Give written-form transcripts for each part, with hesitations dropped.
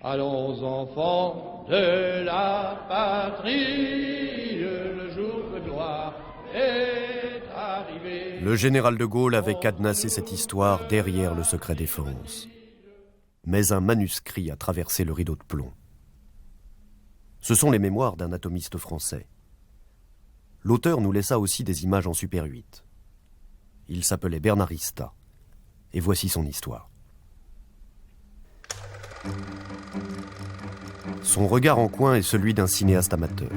Allons enfants de la patrie, le jour de gloire est arrivé. Le général de Gaulle avait cadenassé cette histoire derrière le secret défense. Mais un manuscrit a traversé le rideau de plomb. Ce sont les mémoires d'un atomiste français. L'auteur nous laissa aussi des images en Super 8. Il s'appelait Bernard Ista. Et voici son histoire. Son regard en coin est celui d'un cinéaste amateur.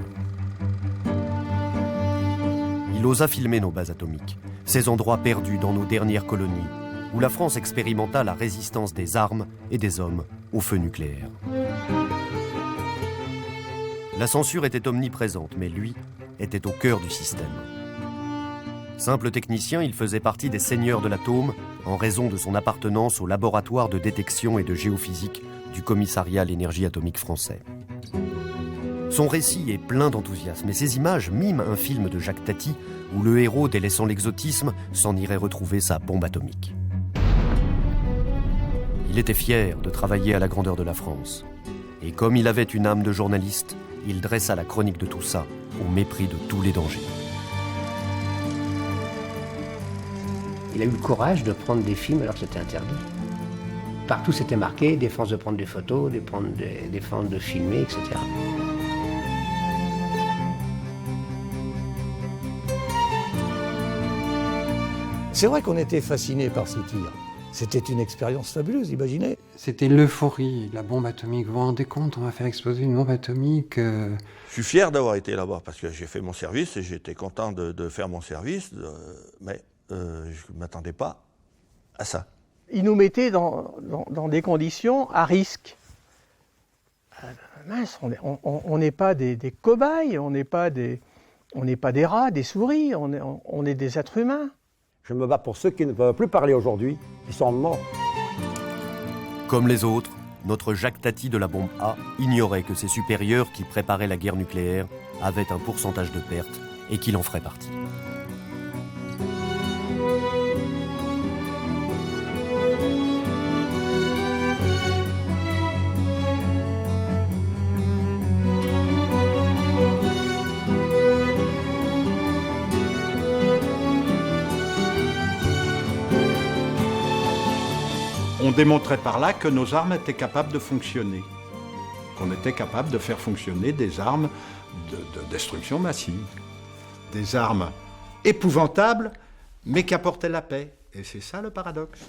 Il osa filmer nos bases atomiques, ces endroits perdus dans nos dernières colonies, où la France expérimenta la résistance des armes et des hommes au feu nucléaire. La censure était omniprésente, mais lui était au cœur du système. Simple technicien, il faisait partie des seigneurs de l'atome en raison de son appartenance au laboratoire de détection et de géophysique du commissariat à l'énergie atomique français. Son récit est plein d'enthousiasme et ses images miment un film de Jacques Tati où le héros, délaissant l'exotisme, s'en irait retrouver sa bombe atomique. Il était fier de travailler à la grandeur de la France. Et comme il avait une âme de journaliste, il dressa la chronique de tout ça, au mépris de tous les dangers. Il a eu le courage de prendre des films alors que c'était interdit. Partout c'était marqué, défense de prendre des photos, défense de filmer, etc. C'est vrai qu'on était fascinés par ces tirs. C'était une expérience fabuleuse, imaginez. C'était l'euphorie, la bombe atomique. Vous vous rendez compte, on va faire exploser une bombe atomique. Je suis fier d'avoir été là-bas parce que j'ai fait mon service et j'étais content de faire mon service, mais je ne m'attendais pas à ça. Ils nous mettaient dans des conditions à risque. Mince, on n'est pas des cobayes, on n'est pas des rats, des souris, on est des êtres humains. Je me bats pour ceux qui ne peuvent plus parler aujourd'hui, ils sont morts. Comme les autres, notre Jacques Tati de la bombe A ignorait que ses supérieurs qui préparaient la guerre nucléaire avaient un pourcentage de pertes et qu'il en ferait partie. On démontrait par là que nos armes étaient capables de fonctionner, qu'on était capable de faire fonctionner des armes de destruction massive, des armes épouvantables, mais qui apportaient la paix. Et c'est ça le paradoxe.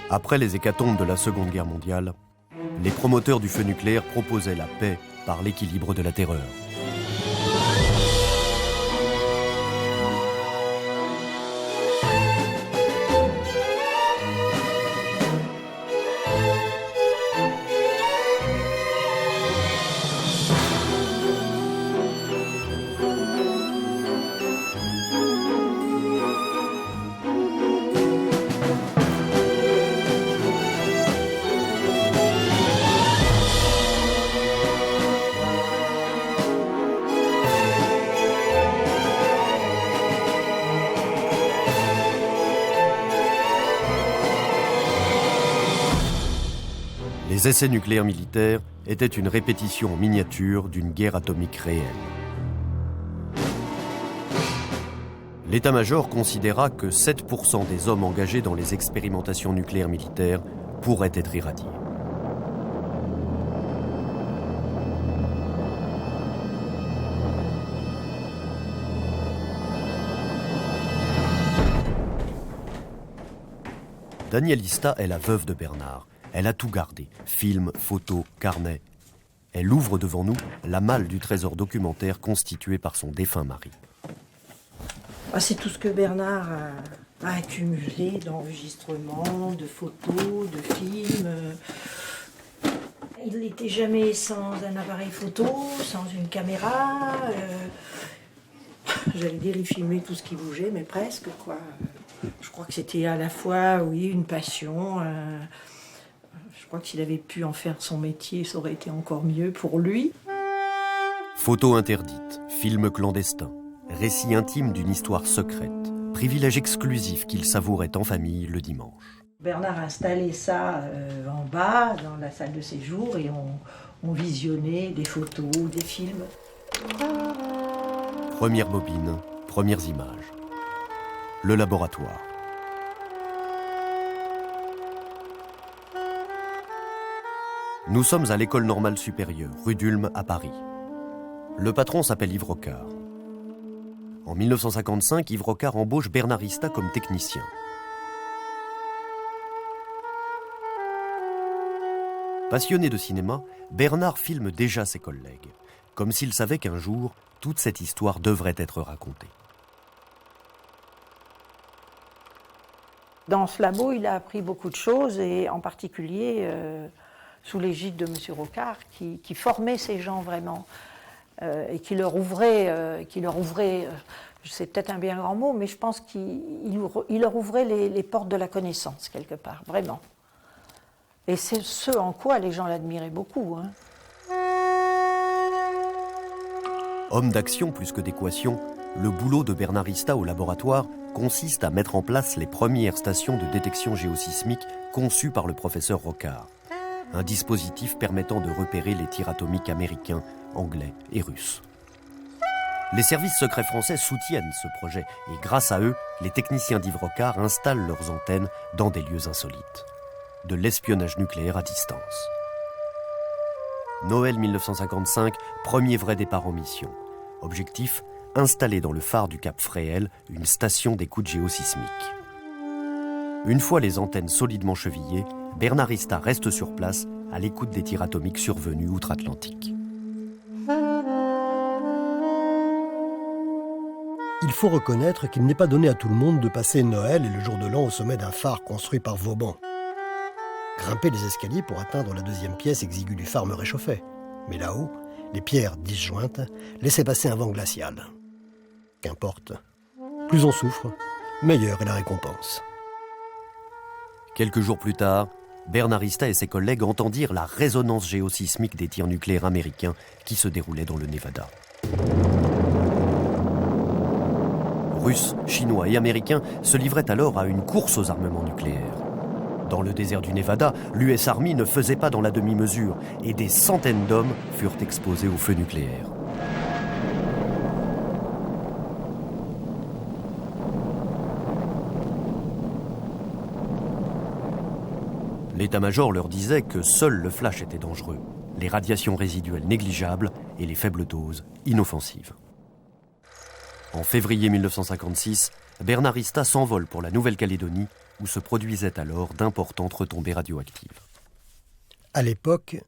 Après les hécatombes de la Seconde Guerre mondiale, les promoteurs du feu nucléaire proposaient la paix par l'équilibre de la terreur. Les essais nucléaires militaires étaient une répétition en miniature d'une guerre atomique réelle. L'état-major considéra que 7% des hommes engagés dans les expérimentations nucléaires militaires pourraient être irradiés. Danielle Ista est la veuve de Bernard. Elle a tout gardé, films, photos, carnets. Elle ouvre devant nous la malle du trésor documentaire constitué par son défunt mari. C'est tout ce que Bernard a accumulé d'enregistrements, de photos, de films. Il n'était jamais sans un appareil photo, sans une caméra. J'allais dire, il filmait tout ce qui bougeait, mais presque, quoi. Je crois que c'était à la fois, oui, une passion. Je crois que s'il avait pu en faire son métier, ça aurait été encore mieux pour lui. Photos interdites, films clandestins, récit intime d'une histoire secrète, privilège exclusif qu'il savourait en famille le dimanche. Bernard a installé ça en bas, dans la salle de séjour, et on visionnait des photos, des films. Première bobine, premières images. Le laboratoire. Nous sommes à l'école normale supérieure, rue d'Ulm à Paris. Le patron s'appelle Yves Rocard. En 1955, Yves Rocard embauche Bernard Rista comme technicien. Passionné de cinéma, Bernard filme déjà ses collègues, comme s'il savait qu'un jour, toute cette histoire devrait être racontée. Dans ce labo, il a appris beaucoup de choses, et en particulier sous l'égide de M. Rocard, qui formait ces gens vraiment, et qui leur ouvrait, c'est peut-être un bien grand mot, mais je pense qu'il leur ouvrait les portes de la connaissance, quelque part, vraiment. Et c'est ce en quoi les gens l'admiraient beaucoup. Hein. Homme d'action plus que d'équation, le boulot de Bernard Rista au laboratoire consiste à mettre en place les premières stations de détection géosismique conçues par le professeur Rocard. Un dispositif permettant de repérer les tirs atomiques américains, anglais et russes. Les services secrets français soutiennent ce projet et grâce à eux, les techniciens d'Yves Rocard installent leurs antennes dans des lieux insolites. De l'espionnage nucléaire à distance. Noël 1955, premier vrai départ en mission. Objectif, installer dans le phare du Cap Fréhel une station d'écoute géosismique. Une fois les antennes solidement chevillées, Bernard Rista reste sur place à l'écoute des tirs atomiques survenus outre-Atlantique. Il faut reconnaître qu'il n'est pas donné à tout le monde de passer Noël et le jour de l'an au sommet d'un phare construit par Vauban. Grimper les escaliers pour atteindre la deuxième pièce exiguë du phare me réchauffait. Mais là-haut, les pierres disjointes laissaient passer un vent glacial. Qu'importe. Plus on souffre, meilleure est la récompense. Quelques jours plus tard, Bernard Rista et ses collègues entendirent la résonance géosismique des tirs nucléaires américains qui se déroulaient dans le Nevada. Russes, Chinois et Américains se livraient alors à une course aux armements nucléaires. Dans le désert du Nevada, l'US Army ne faisait pas dans la demi-mesure et des centaines d'hommes furent exposés au feu nucléaire. L'état-major leur disait que seul le flash était dangereux, les radiations résiduelles négligeables et les faibles doses inoffensives. En février 1956, Bernard Rista s'envole pour la Nouvelle-Calédonie où se produisaient alors d'importantes retombées radioactives. À l'époque,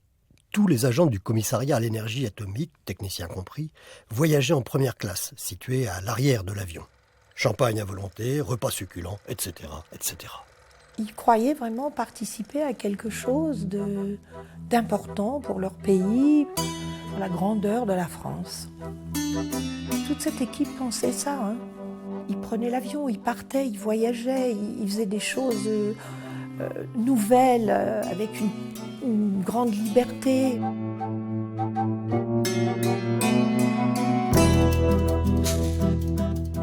tous les agents du commissariat à l'énergie atomique, techniciens compris, voyageaient en première classe, située à l'arrière de l'avion. Champagne à volonté, repas succulents, etc., etc. Ils croyaient vraiment participer à quelque chose d'important pour leur pays, pour la grandeur de la France. Toute cette équipe pensait ça. Hein. Ils prenaient l'avion, ils partaient, ils voyageaient, ils faisaient des choses nouvelles, avec une grande liberté.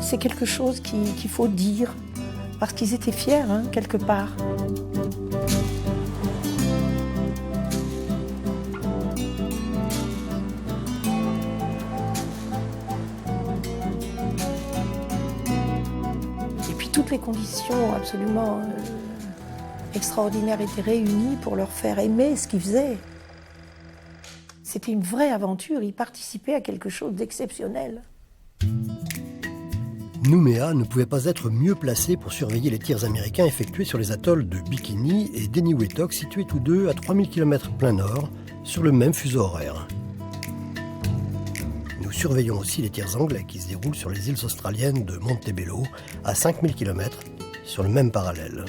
C'est quelque chose qu'il faut dire, parce qu'ils étaient fiers, hein, quelque part. Toutes les conditions absolument extraordinaires étaient réunies pour leur faire aimer ce qu'ils faisaient. C'était une vraie aventure, ils participaient à quelque chose d'exceptionnel. Nouméa ne pouvait pas être mieux placé pour surveiller les tirs américains effectués sur les atolls de Bikini et d'Eniwetok, situés tous deux à 3000 km plein nord, sur le même fuseau horaire. Nous surveillons aussi les tirs anglais qui se déroulent sur les îles australiennes de Montebello, à 5000 km, sur le même parallèle.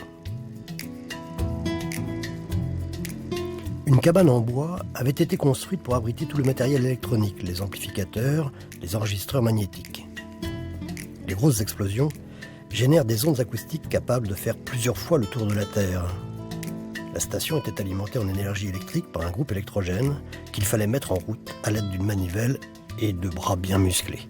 Une cabane en bois avait été construite pour abriter tout le matériel électronique, les amplificateurs, les enregistreurs magnétiques. Les grosses explosions génèrent des ondes acoustiques capables de faire plusieurs fois le tour de la Terre. La station était alimentée en énergie électrique par un groupe électrogène qu'il fallait mettre en route à l'aide d'une manivelle et de bras bien musclés.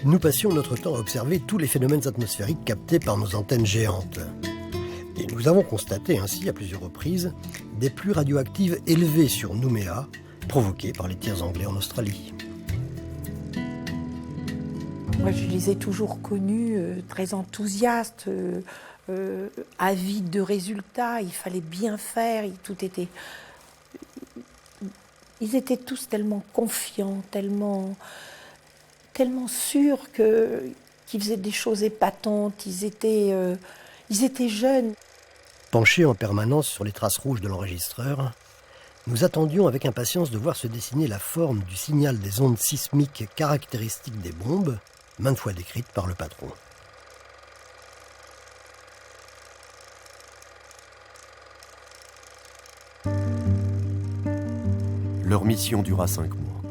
Nous passions notre temps à observer tous les phénomènes atmosphériques captés par nos antennes géantes. Et nous avons constaté ainsi, à plusieurs reprises, des pluies radioactives élevées sur Nouméa, provoquées par les tirs anglais en Australie. Moi, je les ai toujours connus très enthousiastes, avides de résultats. Il fallait bien faire, tout était... Ils étaient tous tellement confiants, tellement sûrs qu'ils faisaient des choses épatantes. Ils étaient jeunes. Penchés en permanence sur les traces rouges de l'enregistreur, nous attendions avec impatience de voir se dessiner la forme du signal des ondes sismiques caractéristiques des bombes, maintes fois décrites par le patron. Leur mission dura 5 mois.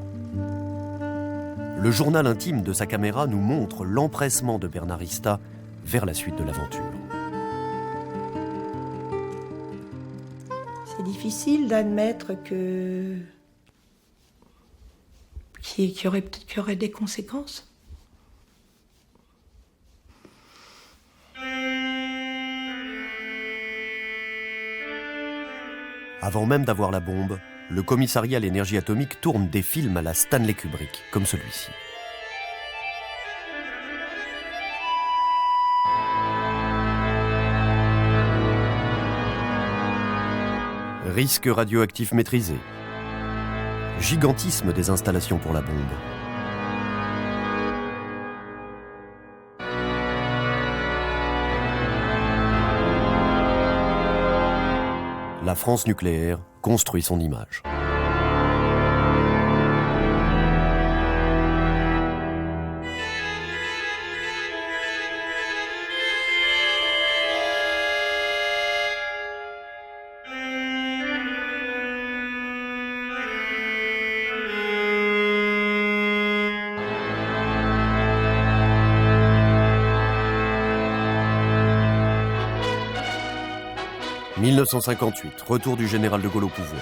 Le journal intime de sa caméra nous montre l'empressement de Bernardista vers la suite de l'aventure. C'est difficile d'admettre qu'il y aurait des conséquences. Avant même d'avoir la bombe, le commissariat à l'énergie atomique tourne des films à la Stanley Kubrick, comme celui-ci. Risque radioactif maîtrisé. Gigantisme des installations pour la bombe. La France nucléaire construit son image. « 1958, retour du général de Gaulle au pouvoir.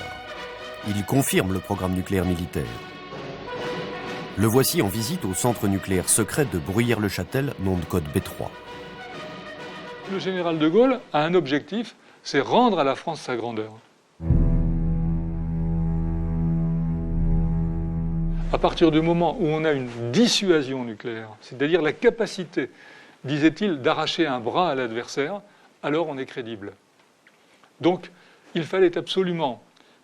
Il confirme le programme nucléaire militaire. Le voici en visite au centre nucléaire secret de Bruyères-le-Châtel, nom de code B3. Le général de Gaulle a un objectif, c'est rendre à la France sa grandeur. À partir du moment où on a une dissuasion nucléaire, c'est-à-dire la capacité, disait-il, d'arracher un bras à l'adversaire, alors on est crédible. Donc, il fallait absolument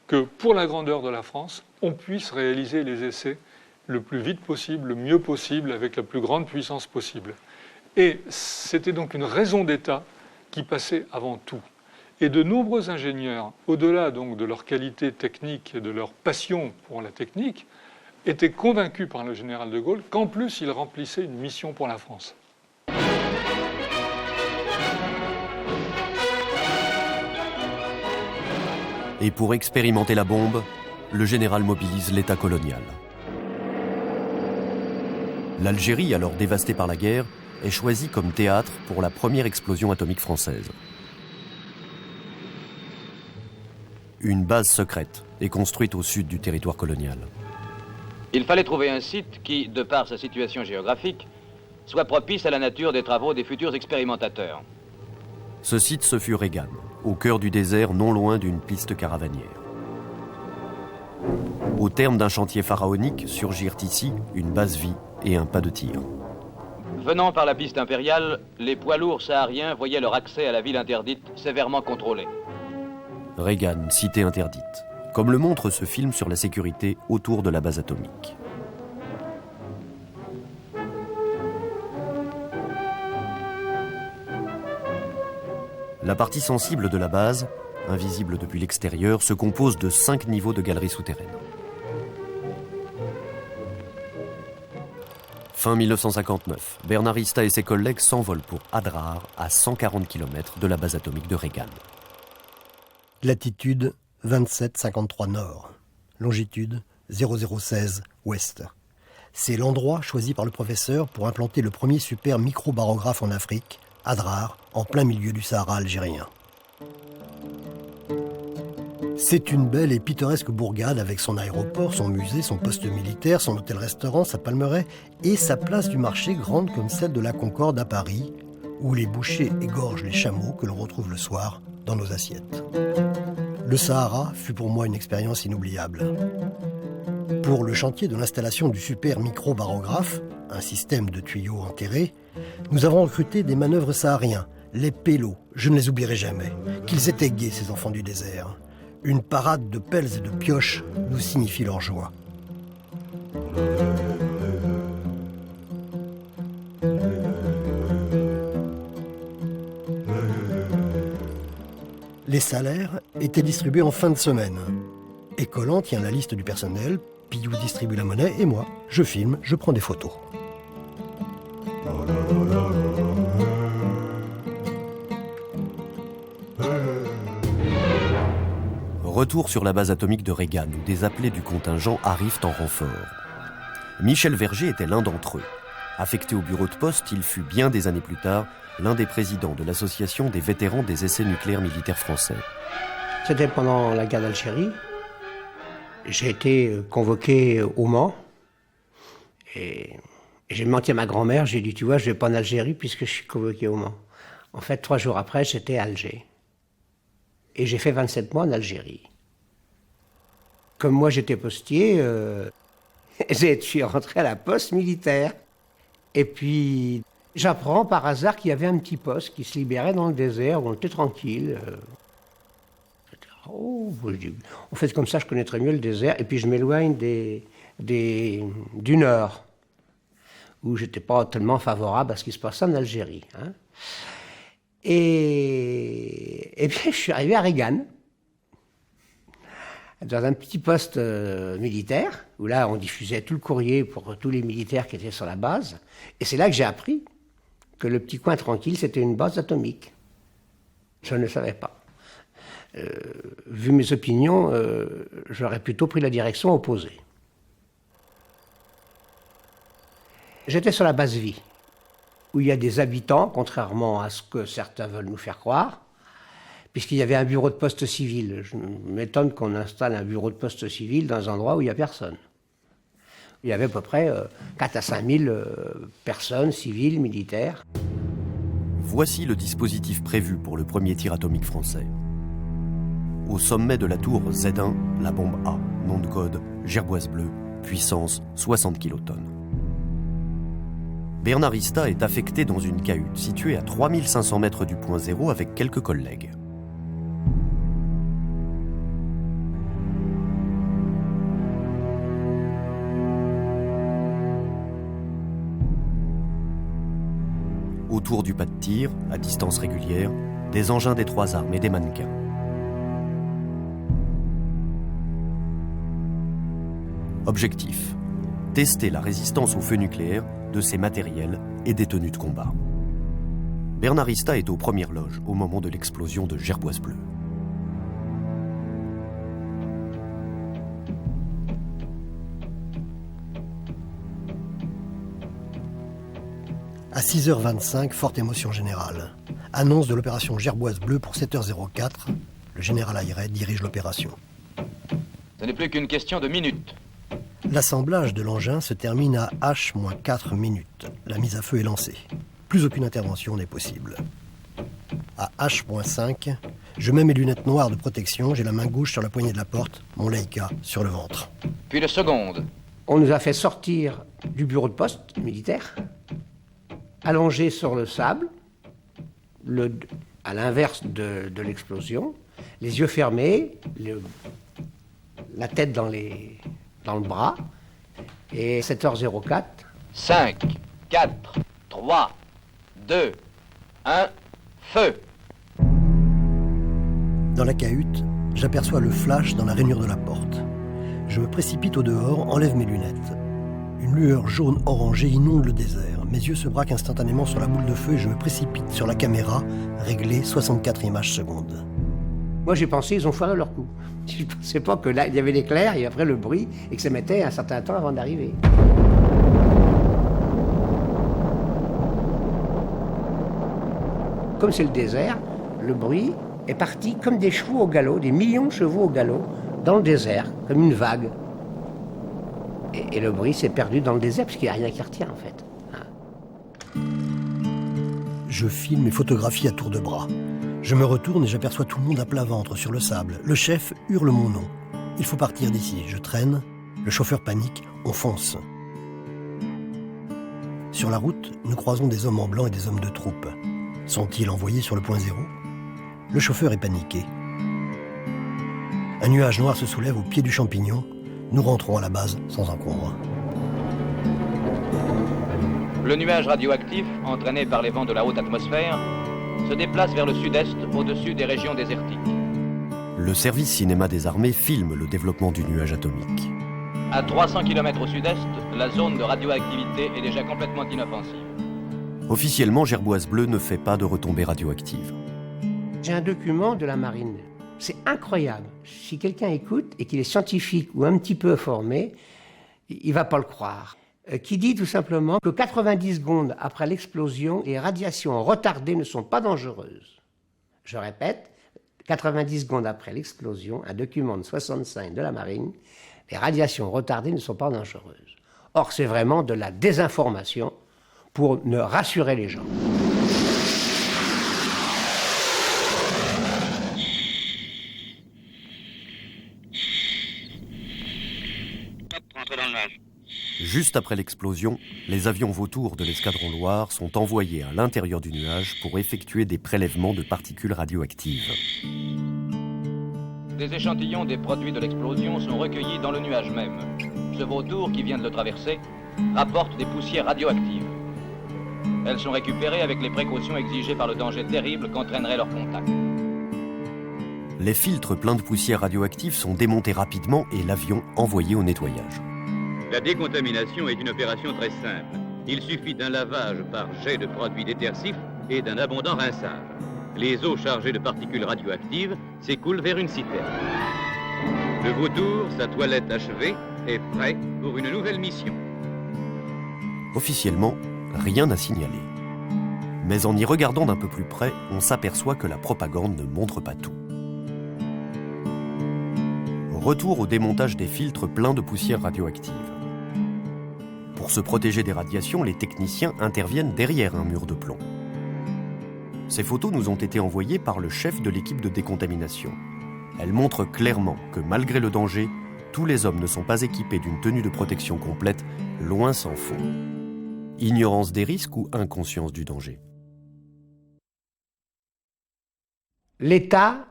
que, pour la grandeur de la France, on puisse réaliser les essais le plus vite possible, le mieux possible, avec la plus grande puissance possible. Et c'était donc une raison d'État qui passait avant tout. Et de nombreux ingénieurs, au-delà donc de leur qualité technique et de leur passion pour la technique, étaient convaincus par le général de Gaulle qu'en plus, il remplissait une mission pour la France. Et pour expérimenter la bombe, le général mobilise l'État colonial. L'Algérie, alors dévastée par la guerre, est choisie comme théâtre pour la première explosion atomique française. Une base secrète est construite au sud du territoire colonial. Il fallait trouver un site qui, de par sa situation géographique, soit propice à la nature des travaux des futurs expérimentateurs. Ce site, ce fut Regan, au cœur du désert, non loin d'une piste caravanière. Au terme d'un chantier pharaonique, surgirent ici une base vie et un pas de tir. Venant par la piste impériale, les poids lourds sahariens voyaient leur accès à la ville interdite sévèrement contrôlé. Regan, cité interdite, comme le montre ce film sur la sécurité autour de la base atomique. La partie sensible de la base, invisible depuis l'extérieur, se compose de 5 niveaux de galeries souterraines. Fin 1959, Bernardista et ses collègues s'envolent pour Adrar, à 140 km de la base atomique de Regan. Latitude 2753 nord, longitude 0016 ouest. C'est l'endroit choisi par le professeur pour implanter le premier super microbarographe en Afrique, Adrar, en plein milieu du Sahara algérien. C'est une belle et pittoresque bourgade avec son aéroport, son musée, son poste militaire, son hôtel-restaurant, sa palmeraie et sa place du marché grande comme celle de la Concorde à Paris, où les bouchers égorgent les chameaux que l'on retrouve le soir dans nos assiettes. Le Sahara fut pour moi une expérience inoubliable. Pour le chantier de l'installation du super micro-barographe, un système de tuyaux enterrés, nous avons recruté des manœuvres sahariens, les pélos, je ne les oublierai jamais. Qu'ils étaient gais, ces enfants du désert. Une parade de pelles et de pioches nous signifie leur joie. Les salaires étaient distribués en fin de semaine. Écolant tient la liste du personnel, Pillou distribue la monnaie et moi, je filme, je prends des photos. Retour sur la base atomique de Reagan, où des appelés du contingent arrivent en renfort. Michel Verger était l'un d'entre eux. Affecté au bureau de poste, il fut bien des années plus tard l'un des présidents de l'association des vétérans des essais nucléaires militaires français. C'était pendant la guerre d'Algérie. J'ai été convoqué au Mans et j'ai menti à ma grand-mère. J'ai dit, tu vois, je ne vais pas en Algérie puisque je suis convoqué au Mans. En fait, 3 jours après, j'étais à Alger. Et j'ai fait 27 mois en Algérie. Comme moi, j'étais postier, je suis rentré à la poste militaire. Et puis, j'apprends par hasard qu'il y avait un petit poste qui se libérait dans le désert, où on était tranquille. Oh, je dis, en fait, comme ça, je connaîtrais mieux le désert. Et puis, je m'éloigne du Nord, où je n'étais pas tellement favorable à ce qui se passait en Algérie. Hein. Et bien, je suis arrivé à Reagan, dans un petit poste militaire, où là, on diffusait tout le courrier pour tous les militaires qui étaient sur la base. Et c'est là que j'ai appris que le petit coin tranquille, c'était une base atomique. Je ne le savais pas. Vu mes opinions, j'aurais plutôt pris la direction opposée. J'étais sur la base vie, où il y a des habitants, contrairement à ce que certains veulent nous faire croire, puisqu'il y avait un bureau de poste civil. Je m'étonne qu'on installe un bureau de poste civil dans un endroit où il n'y a personne. Il y avait à peu près 4 à 5 000 personnes, civiles, militaires. Voici le dispositif prévu pour le premier tir atomique français. Au sommet de la tour Z1, la bombe A, nom de code Gerboise bleue, puissance 60 kilotonnes. Bernard Ista est affecté dans une cahute située à 3500 mètres du point zéro avec quelques collègues. Autour du pas de tir, à distance régulière, des engins des 3 armes et des mannequins. Objectif : tester la résistance au feu nucléaire de ces matériels et des tenues de combat. Bernard Ista est aux premières loges au moment de l'explosion de Gerboise bleue. À 6h25, forte émotion générale. Annonce de l'opération Gerboise bleue pour 7h04. Le général Ayret dirige l'opération. Ce n'est plus qu'une question de minutes. L'assemblage de l'engin se termine à H-4 minutes. La mise à feu est lancée. Plus aucune intervention n'est possible. À H-5, je mets mes lunettes noires de protection, j'ai la main gauche sur la poignée de la porte, mon Leica sur le ventre. Puis le seconde. On nous a fait sortir du bureau de poste militaire, allongé sur le sable, à l'inverse de l'explosion, les yeux fermés, la tête dans le bras, et 7h04. 5, 4, 3, 2, 1, feu. Dans la cahute, j'aperçois le flash dans la rainure de la porte. Je me précipite au dehors, enlève mes lunettes. Une lueur jaune orangée inonde le désert. Mes yeux se braquent instantanément sur la boule de feu et je me précipite sur la caméra, réglée 64 images secondes. Moi j'ai pensé, ils ont foiré leur coup. Je ne pensais pas que là, il y avait l'éclair et après le bruit et que ça mettait un certain temps avant d'arriver. Comme c'est le désert, le bruit est parti comme des chevaux au galop, des millions de chevaux au galop, dans le désert, comme une vague. Et le bruit s'est perdu dans le désert, parce qu'il n'y a rien qui retient, en fait. Je filme et photographie à tour de bras. Je me retourne et j'aperçois tout le monde à plat ventre sur le sable. Le chef hurle mon nom. Il faut partir d'ici. Je traîne. Le chauffeur panique. On fonce. Sur la route, nous croisons des hommes en blanc et des hommes de troupe. Sont-ils envoyés sur le point zéro? Le chauffeur est paniqué. Un nuage noir se soulève au pied du champignon. Nous rentrons à la base sans encombre. Le nuage radioactif, entraîné par les vents de la haute atmosphère, se déplace vers le sud-est, au-dessus des régions désertiques. Le service cinéma des armées filme le développement du nuage atomique. À 300 km au sud-est, la zone de radioactivité est déjà complètement inoffensive. Officiellement, Gerboise Bleue ne fait pas de retombées radioactives. J'ai un document de la marine. C'est incroyable. Si quelqu'un écoute et qu'il est scientifique ou un petit peu formé, il ne va pas le croire. Qui dit tout simplement que 90 secondes après l'explosion, les radiations retardées ne sont pas dangereuses. Je répète, 90 secondes après l'explosion, un document de 65 de la marine, les radiations retardées ne sont pas dangereuses. Or, c'est vraiment de la désinformation pour ne rassurer les gens. Juste après l'explosion, les avions vautours de l'escadron Loire sont envoyés à l'intérieur du nuage pour effectuer des prélèvements de particules radioactives. Des échantillons des produits de l'explosion sont recueillis dans le nuage même. Ce vautour qui vient de le traverser rapporte des poussières radioactives. Elles sont récupérées avec les précautions exigées par le danger terrible qu'entraînerait leur contact. Les filtres pleins de poussières radioactives sont démontés rapidement et l'avion envoyé au nettoyage. La décontamination est une opération très simple. Il suffit d'un lavage par jet de produits détersifs et d'un abondant rinçage. Les eaux chargées de particules radioactives s'écoulent vers une citerne. Le vautour, sa toilette achevée, est prêt pour une nouvelle mission. Officiellement, rien n'a signalé. Mais en y regardant d'un peu plus près, on s'aperçoit que la propagande ne montre pas tout. Retour au démontage des filtres pleins de poussières radioactives. Pour se protéger des radiations, les techniciens interviennent derrière un mur de plomb. Ces photos nous ont été envoyées par le chef de l'équipe de décontamination. Elles montrent clairement que malgré le danger, tous les hommes ne sont pas équipés d'une tenue de protection complète, loin s'en faut. Ignorance des risques ou inconscience du danger? L'État,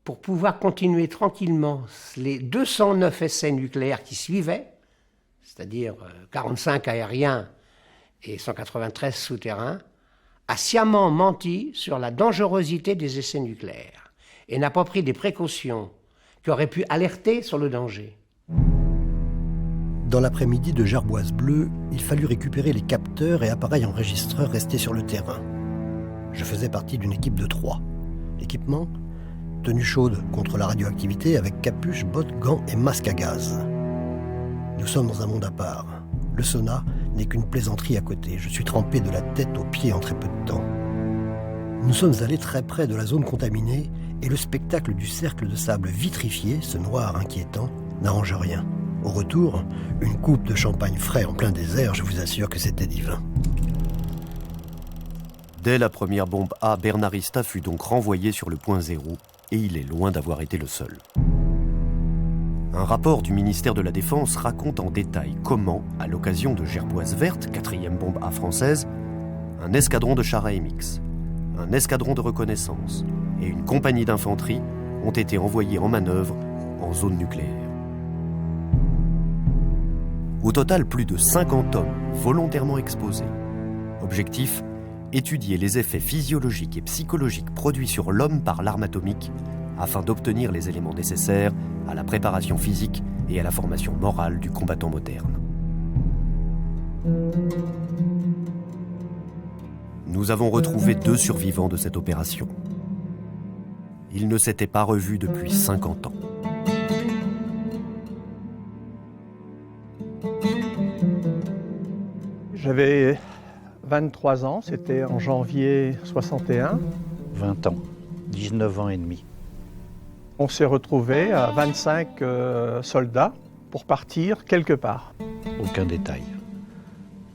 pour pouvoir continuer tranquillement les 209 essais nucléaires qui suivaient, c'est-à-dire 45 aériens et 193 souterrains, a sciemment menti sur la dangerosité des essais nucléaires et n'a pas pris des précautions qui auraient pu alerter sur le danger. Dans l'après-midi de Gerboise Bleue, il fallut récupérer les capteurs et appareils enregistreurs restés sur le terrain. Je faisais partie d'une équipe de 3. L'équipement, tenue chaude contre la radioactivité avec capuche, bottes, gants et masque à gaz. Nous sommes dans un monde à part. Le sauna n'est qu'une plaisanterie à côté. Je suis trempé de la tête aux pieds en très peu de temps. Nous sommes allés très près de la zone contaminée et le spectacle du cercle de sable vitrifié, ce noir inquiétant, n'arrange rien. Au retour, une coupe de champagne frais en plein désert, je vous assure que c'était divin. Dès la première bombe A, Bernardista fut donc renvoyé sur le point zéro, et il est loin d'avoir été le seul. Un rapport du ministère de la Défense raconte en détail comment, à l'occasion de Gerboise Verte, 4e bombe A française, un escadron de chars AMX, un escadron de reconnaissance et une compagnie d'infanterie ont été envoyés en manœuvre en zone nucléaire. Au total, plus de 50 hommes volontairement exposés. Objectif, étudier les effets physiologiques et psychologiques produits sur l'homme par l'arme atomique afin d'obtenir les éléments nécessaires à la préparation physique et à la formation morale du combattant moderne. Nous avons retrouvé 2 survivants de cette opération. Ils ne s'étaient pas revus depuis 50 ans. J'avais 23 ans, c'était en janvier 61. 20 ans. 19 ans et demi. On s'est retrouvés à 25 soldats pour partir quelque part. Aucun détail.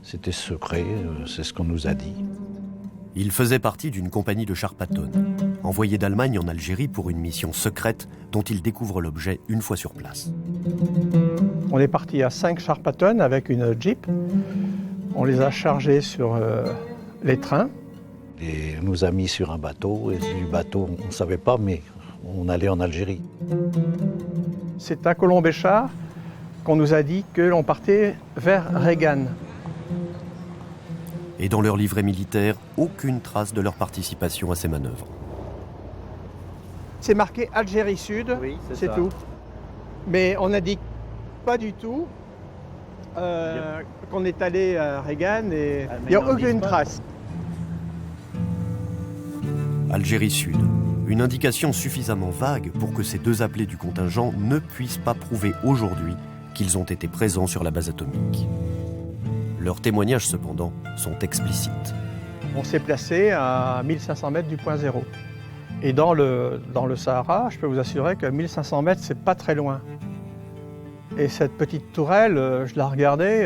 C'était secret, c'est ce qu'on nous a dit. Il faisait partie d'une compagnie de chars Patton, envoyée d'Allemagne en Algérie pour une mission secrète dont il découvre l'objet une fois sur place. On est parti à 5 chars Patton avec une Jeep. On les a chargés sur les trains. Et on nous a mis sur un bateau, et du bateau, on ne savait pas, mais on allait en Algérie. C'est à Colombéchard qu'on nous a dit que l'on partait vers Regan. Et dans leur livret militaire, aucune trace de leur participation à ces manœuvres. C'est marqué Algérie Sud, Oui, c'est ça. tout. Mais on n'indique pas du tout qu'on est allé à Regan et il n'y a aucune trace. Algérie Sud, une indication suffisamment vague pour que ces deux appelés du contingent ne puissent pas prouver aujourd'hui qu'ils ont été présents sur la base atomique. Leurs témoignages, cependant, sont explicites. On s'est placé à 1500 mètres du point zéro. Et dans le Sahara, je peux vous assurer que 1500 mètres, c'est pas très loin. Et cette petite tourelle, je la regardais,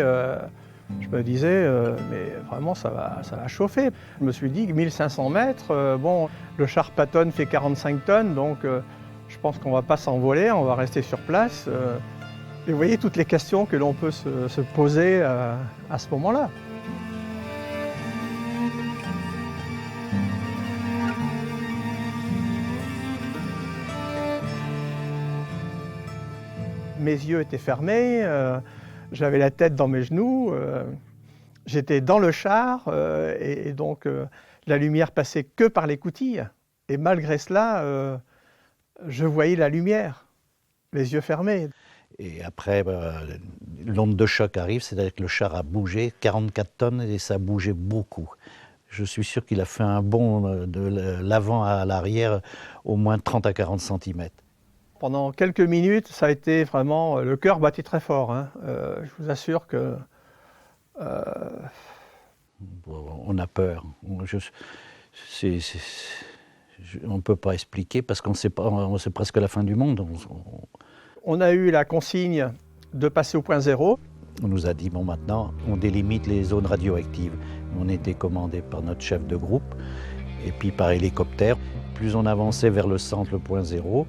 je me disais, mais vraiment, ça va chauffer. Je me suis dit que 1500 mètres, bon, le char Patton fait 45 tonnes, donc je pense qu'on va pas s'envoler, on va rester sur place. Et vous voyez toutes les questions que l'on peut se poser à ce moment-là. Mes yeux étaient fermés, j'avais la tête dans mes genoux, j'étais dans le char et donc la lumière passait que par l'écoutille. Et malgré cela, je voyais la lumière, les yeux fermés. Et après, l'onde de choc arrive, c'est-à-dire que le char a bougé, 44 tonnes, et ça a bougé beaucoup. Je suis sûr qu'il a fait un bond de l'avant à l'arrière, au moins 30 à 40 cm. Pendant quelques minutes, ça a été vraiment... Le cœur battait très fort. Hein. Je vous assure que... On a peur. On ne peut pas expliquer parce qu'on sait presque la fin du monde. On a eu la consigne de passer au point zéro. On nous a dit, bon maintenant, on délimite les zones radioactives. On était commandé par notre chef de groupe et puis par hélicoptère. Plus on avançait vers le centre, le point zéro,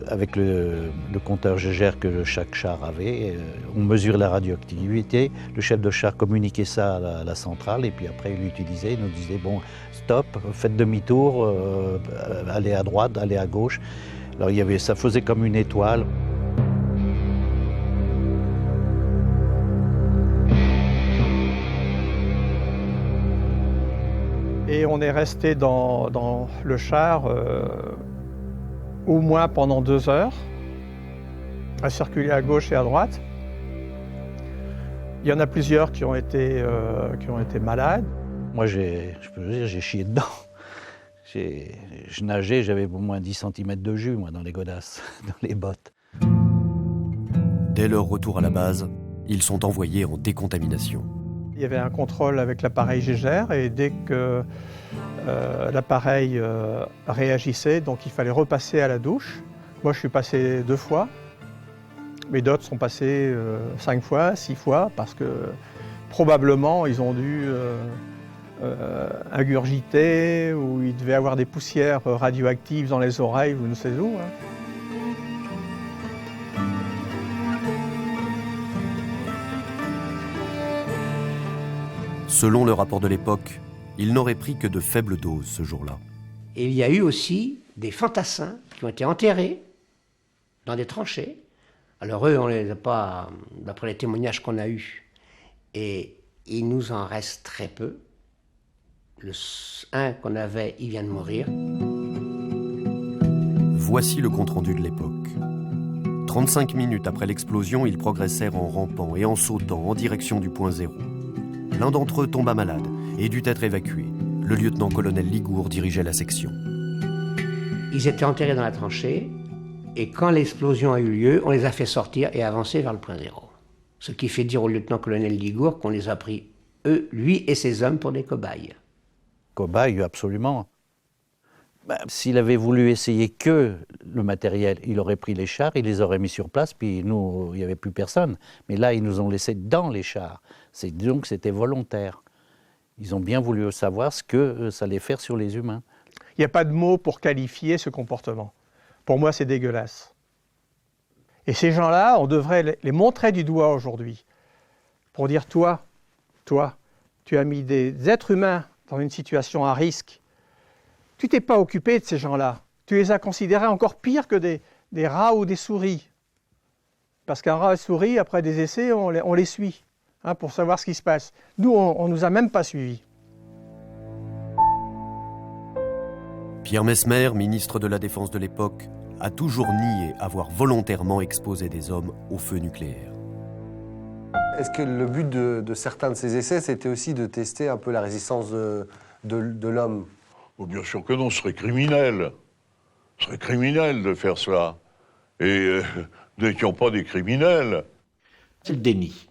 avec le compteur GGR que chaque char avait, on mesure la radioactivité. Le chef de char communiquait ça à la centrale et puis après il l'utilisait. Il nous disait, bon, stop, faites demi-tour, allez à droite, allez à gauche. Alors ça faisait comme une étoile. Et on est resté dans le char au moins pendant 2 heures, à circuler à gauche et à droite. Il y en a plusieurs qui ont été malades. Moi, je peux vous dire, j'ai chié dedans. Je nageais, j'avais au moins 10 cm de jus, moi, dans les godasses, dans les bottes. Dès leur retour à la base, ils sont envoyés en décontamination. Il y avait un contrôle avec l'appareil GGR et dès que l'appareil réagissait, donc il fallait repasser à la douche. Moi, je suis passé 2 fois, mais d'autres sont passés 5 fois, 6 fois, parce que probablement ils ont dû ingurgiter ou il devait avoir des poussières radioactives dans les oreilles ou ne sais où. Hein. Selon le rapport de l'époque, ils n'auraient pris que de faibles doses ce jour-là. Et il y a eu aussi des fantassins qui ont été enterrés dans des tranchées. Alors eux, on ne les a pas, d'après les témoignages qu'on a eus. Et il nous en reste très peu. Un qu'on avait, il vient de mourir. Voici le compte-rendu de l'époque. 35 minutes après l'explosion, ils progressèrent en rampant et en sautant en direction du point zéro. L'un d'entre eux tomba malade et dut être évacué. Le lieutenant-colonel Ligour dirigeait la section. Ils étaient enterrés dans la tranchée et quand l'explosion a eu lieu, on les a fait sortir et avancer vers le point zéro. Ce qui fait dire au lieutenant-colonel Ligour qu'on les a pris, lui et ses hommes, pour des cobayes. Cobayes, absolument. S'il avait voulu essayer que le matériel, il aurait pris les chars, il les aurait mis sur place, puis nous, il n'y avait plus personne. Mais là, ils nous ont laissés dans les chars. Donc c'était volontaire. Ils ont bien voulu savoir ce que ça allait faire sur les humains. Il n'y a pas de mots pour qualifier ce comportement. Pour moi, c'est dégueulasse. Et ces gens-là, on devrait les montrer du doigt aujourd'hui pour dire, toi, tu as mis des êtres humains dans une situation à risque. Tu t'es pas occupé de ces gens-là. Tu les as considérés encore pires que des rats ou des souris. Parce qu'un rat et une souris, après des essais, on les suit pour savoir ce qui se passe. Nous, on ne nous a même pas suivis. Pierre Messmer, ministre de la Défense de l'époque, a toujours nié avoir volontairement exposé des hommes au feu nucléaire. Est-ce que le but de certains de ces essais, c'était aussi de tester un peu la résistance de l'homme? Oh, bien sûr que non, ce serait criminel. Ce serait criminel de faire cela. Et nous n'étions pas des criminels. C'est le déni.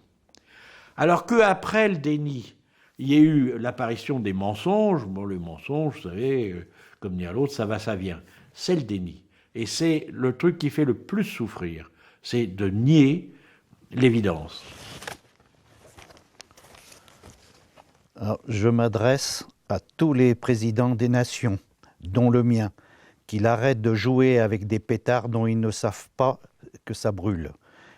Alors qu'après le déni, il y a eu l'apparition des mensonges. Bon, le mensonge, vous savez, comme dire l'autre, ça va, ça vient. C'est le déni. Et c'est le truc qui fait le plus souffrir. C'est de nier l'évidence. Alors, je m'adresse à tous les présidents des nations, dont le mien, qu'ils arrêtent de jouer avec des pétards dont ils ne savent pas que ça brûle,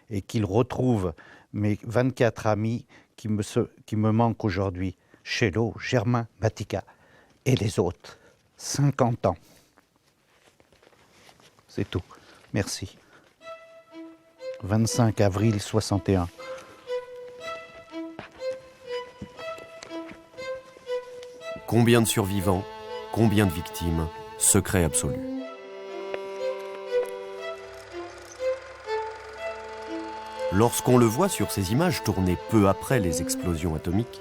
et qu'ils retrouvent mes 24 amis qui me manquent aujourd'hui, Chello, Germain, Matika et les autres. 50 ans. C'est tout. Merci. 25 avril 61. Combien de survivants, combien de victimes, secret absolu. Lorsqu'on le voit sur ces images tournées peu après les explosions atomiques,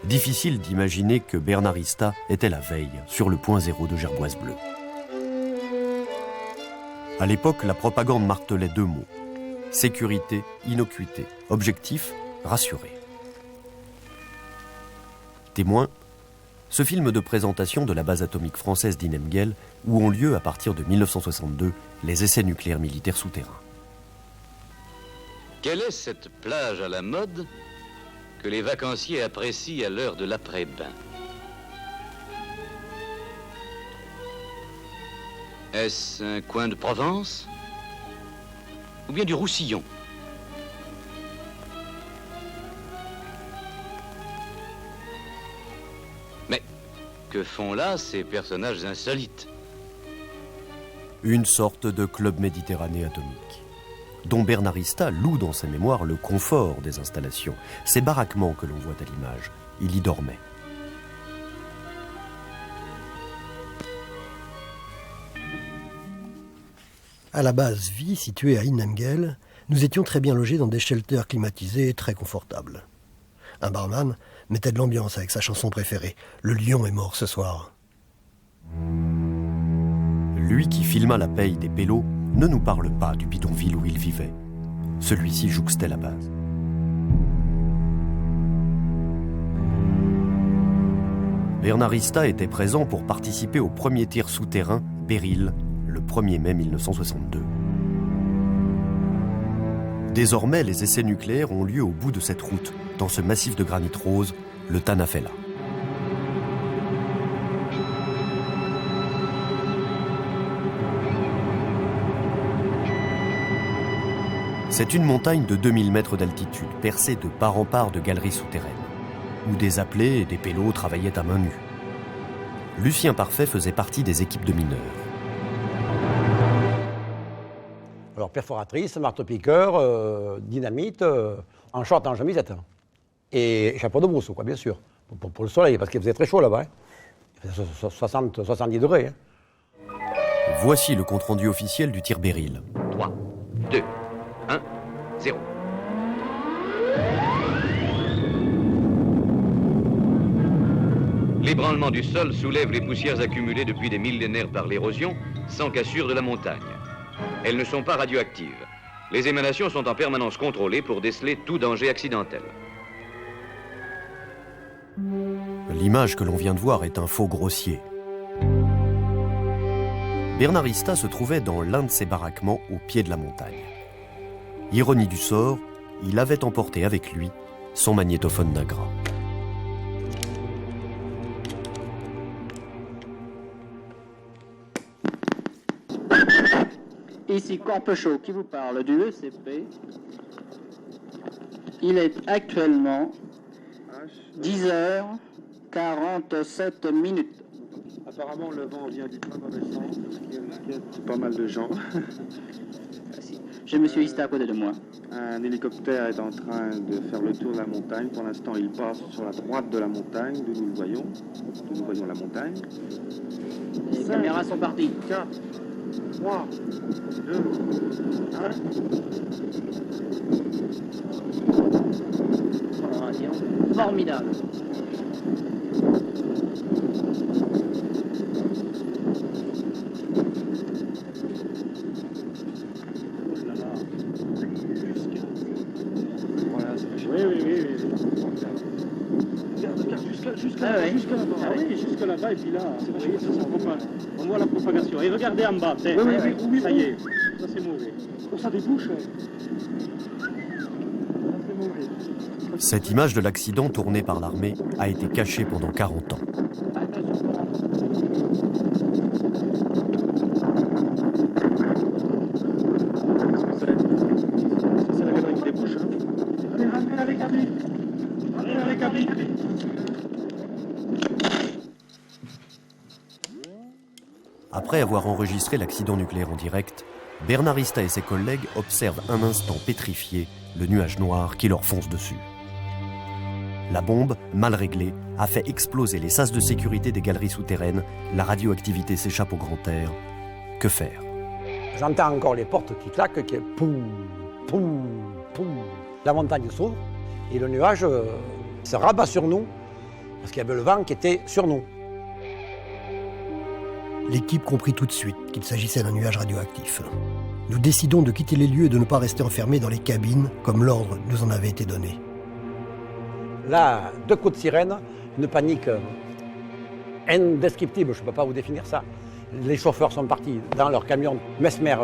difficile d'imaginer que Bernardista était la veille sur le point zéro de Gerboise Bleue. À l'époque, la propagande martelait deux mots. Sécurité, innocuité. Objectif, rassurer. Témoin, ce film de présentation de la base atomique française d'Innemgel, où ont lieu à partir de 1962 les essais nucléaires militaires souterrains. Quelle est cette plage à la mode que les vacanciers apprécient à l'heure de l'après-bain? Est-ce un coin de Provence? Ou bien du Roussillon? Mais que font là ces personnages insolites? Une sorte de club méditerranéen atomique, dont Bernardista loue dans ses mémoires le confort des installations. Ces baraquements que l'on voit à l'image, il y dormait. À la base vie, située à Innemgel, nous étions très bien logés dans des shelters climatisés et très confortables. Un barman mettait de l'ambiance avec sa chanson préférée, « Le lion est mort ce soir ». Lui qui filma la paye des pélos ne nous parle pas du bidonville où il vivait. Celui-ci jouxtait la base. Bernardista était présent pour participer au premier tir souterrain Beryl, le 1er mai 1962. Désormais, les essais nucléaires ont lieu au bout de cette route, dans ce massif de granit rose, le Tanafella. C'est une montagne de 2000 mètres d'altitude, percée de part en part de galeries souterraines, où des appelés et des pélos travaillaient à main nue. Lucien Parfait faisait partie des équipes de mineurs. Alors perforatrice, marteau-piqueur, dynamite, en short, en chemisette. Et chapeau de brousseau, quoi, bien sûr. Pour le soleil, parce qu'il faisait très chaud là-bas. Il faisait 70 degrés. Voici le compte-rendu officiel du tir Beryl. 3, 2, 1, 0. L'ébranlement du sol soulève les poussières accumulées depuis des millénaires par l'érosion, sans cassure de la montagne. Elles ne sont pas radioactives. Les émanations sont en permanence contrôlées pour déceler tout danger accidentel. L'image que l'on vient de voir est un faux grossier. Bernardista se trouvait dans l'un de ses baraquements au pied de la montagne. Ironie du sort, il avait emporté avec lui son magnétophone Nagra. Ici Corpechot qui vous parle du ECP. Il est actuellement 10h47. Apparemment, le vent vient du très mauvais sens, ce qui inquiète pas mal de gens. J'ai monsieur Ista à côté de moi. Un hélicoptère est en train de faire le tour de la montagne. Pour l'instant, il passe sur la droite de la montagne, d'où nous le voyons. D'où nous voyons la montagne. Les caméras sont parties. 4, 3, 2, 1. Coloration formidable. Jusque là-bas. Oui, jusque là-bas, et puis là, vous voyez, ça propage. On voit la propagation. Et regardez en bas, ça y est, ça c'est mauvais. Oh, ça débouche. Cette image de l'accident tournée par l'armée a été cachée pendant 40 ans. C'est la galerie qui débouche. Allez, rentrez avec Abby. Allez, avec Abby. Après avoir enregistré l'accident nucléaire en direct, Bernardista et ses collègues observent un instant pétrifiés le nuage noir qui leur fonce dessus. La bombe, mal réglée, a fait exploser les sas de sécurité des galeries souterraines. La radioactivité s'échappe au grand air. Que faire? J'entends encore les portes qui claquent, qui est poum, poum, poum. La montagne s'ouvre et le nuage se rabat sur nous parce qu'il y avait le vent qui était sur nous. L'équipe comprit tout de suite qu'il s'agissait d'un nuage radioactif. Nous décidons de quitter les lieux et de ne pas rester enfermés dans les cabines, comme l'ordre nous en avait été donné. Là, 2 coups de sirène, une panique indescriptible, je ne peux pas vous définir ça. Les chauffeurs sont partis dans leur camion. Mesmer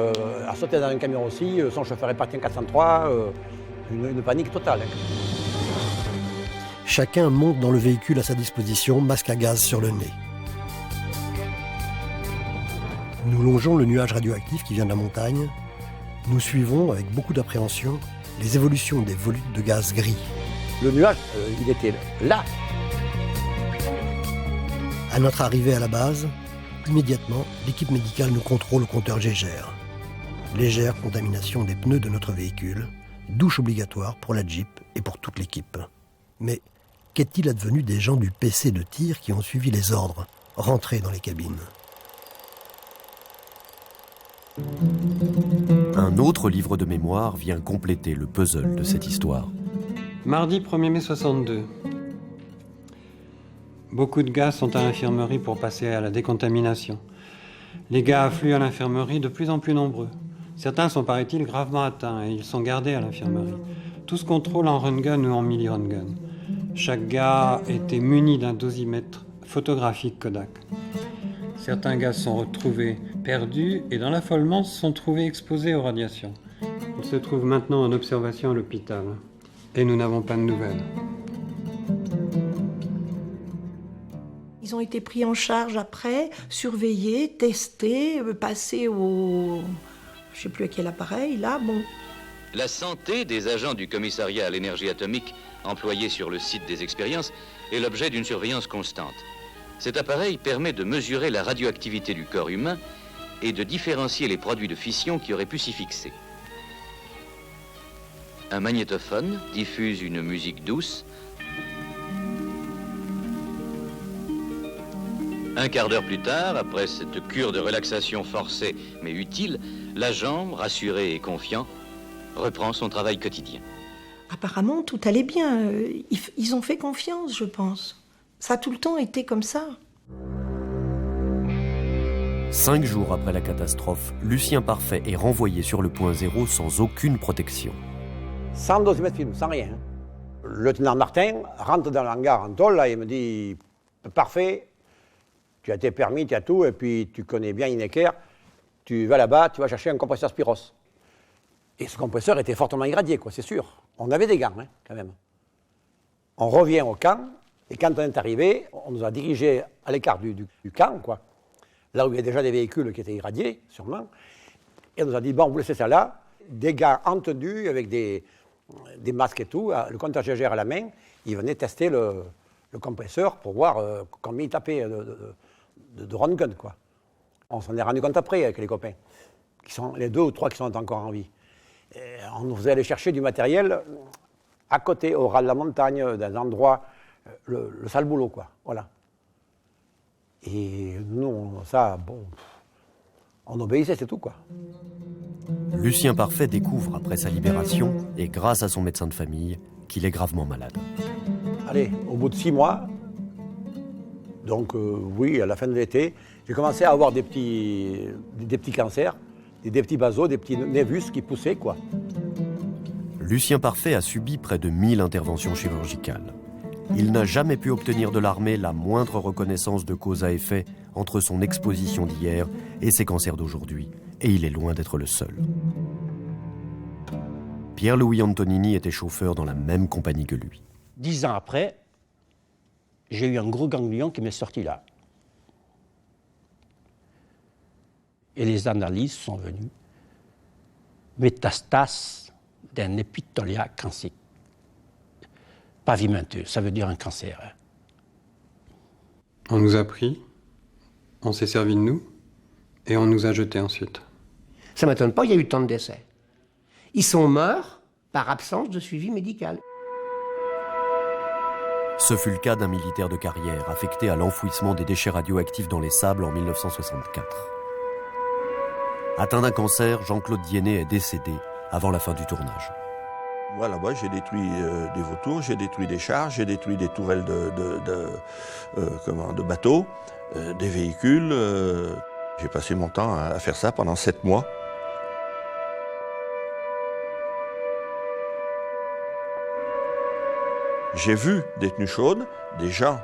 a sauté dans un camion aussi, son chauffeur est parti en 403, une panique totale. Chacun monte dans le véhicule à sa disposition, masque à gaz sur le nez. Nous longeons le nuage radioactif qui vient de la montagne. Nous suivons, avec beaucoup d'appréhension, les évolutions des volutes de gaz gris. Le nuage, il était là. À notre arrivée à la base, immédiatement, l'équipe médicale nous contrôle au compteur Gégère. Légère contamination des pneus de notre véhicule, douche obligatoire pour la Jeep et pour toute l'équipe. Mais qu'est-il advenu des gens du PC de tir qui ont suivi les ordres, rentrés dans les cabines ? Un autre livre de mémoire vient compléter le puzzle de cette histoire. Mardi 1er mai 62. Beaucoup de gars sont à l'infirmerie pour passer à la décontamination. Les gars affluent à l'infirmerie de plus en plus nombreux. Certains sont, paraît-il, gravement atteints et ils sont gardés à l'infirmerie. Tous contrôlent en röntgen ou en milli-röntgen. Chaque gars était muni d'un dosimètre photographique Kodak. Certains gars sont retrouvés perdus et dans l'affolement se sont trouvés exposés aux radiations. Ils se trouvent maintenant en observation à l'hôpital et nous n'avons pas de nouvelles. Ils ont été pris en charge après, surveillés, testés, passés au... je ne sais plus à quel appareil, là, bon. La santé des agents du commissariat à l'énergie atomique employés sur le site des expériences est l'objet d'une surveillance constante. Cet appareil permet de mesurer la radioactivité du corps humain et de différencier les produits de fission qui auraient pu s'y fixer. Un magnétophone diffuse une musique douce. Un quart d'heure plus tard, après cette cure de relaxation forcée mais utile, l'agent, rassuré et confiant, reprend son travail quotidien. Apparemment, tout allait bien. Ils ont fait confiance, je pense. Ça a tout le temps été comme ça. 5 jours après la catastrophe, Lucien Parfait est renvoyé sur le point zéro sans aucune protection. Sans dosimètre film, sans rien. Le lieutenant Martin rentre dans l'hangar en tôle là, et me dit « Parfait, tu as tes permis, tu as tout, et puis tu connais bien Inecker, tu vas là-bas, tu vas chercher un compresseur Spiros. Et ce compresseur était fortement irradié, quoi, c'est sûr. On avait des gants, hein, quand même. On revient au camp, et quand on est arrivé, on nous a dirigés à l'écart du camp, quoi, là où il y a déjà des véhicules qui étaient irradiés, sûrement, et on nous a dit, bon, vous laissez ça là, des gars en tenue, avec des masques et tout, le compteur GGR à la main, ils venaient tester le compresseur pour voir combien il tapait de run gun, quoi. On s'en est rendu compte après avec les copains, les 2 ou 3 qui sont encore en vie. Et on nous faisait aller chercher du matériel à côté, au ras de la montagne, dans un endroit, le sale boulot, quoi. Voilà. Et nous, ça, bon, on obéissait, c'est tout, quoi. Lucien Parfait découvre après sa libération, et grâce à son médecin de famille, qu'il est gravement malade. Allez, au bout de 6 mois, donc oui, à la fin de l'été, j'ai commencé à avoir des petits cancers, des petits basos, des petits névus qui poussaient, quoi. Lucien Parfait a subi près de 1000 interventions chirurgicales. Il n'a jamais pu obtenir de l'armée la moindre reconnaissance de cause à effet entre son exposition d'hier et ses cancers d'aujourd'hui. Et il est loin d'être le seul. Pierre-Louis Antonini était chauffeur dans la même compagnie que lui. 10 ans après, j'ai eu un gros ganglion qui m'est sorti là. Et les analyses sont venues. Métastase d'un épithélium cancéreuse. Pavimenteux, ça veut dire un cancer. Hein. On nous a pris, on s'est servi de nous, et on nous a jetés ensuite. Ça ne m'étonne pas, il y a eu tant de décès. Ils sont morts par absence de suivi médical. Ce fut le cas d'un militaire de carrière affecté à l'enfouissement des déchets radioactifs dans les sables en 1964. Atteint d'un cancer, Jean-Claude Diennet est décédé avant la fin du tournage. Moi, là-bas, j'ai détruit des vautours, j'ai détruit des chars, j'ai détruit des tourelles de bateaux, des véhicules. J'ai passé mon temps à faire ça pendant 7 mois. J'ai vu des tenues chaudes, des gens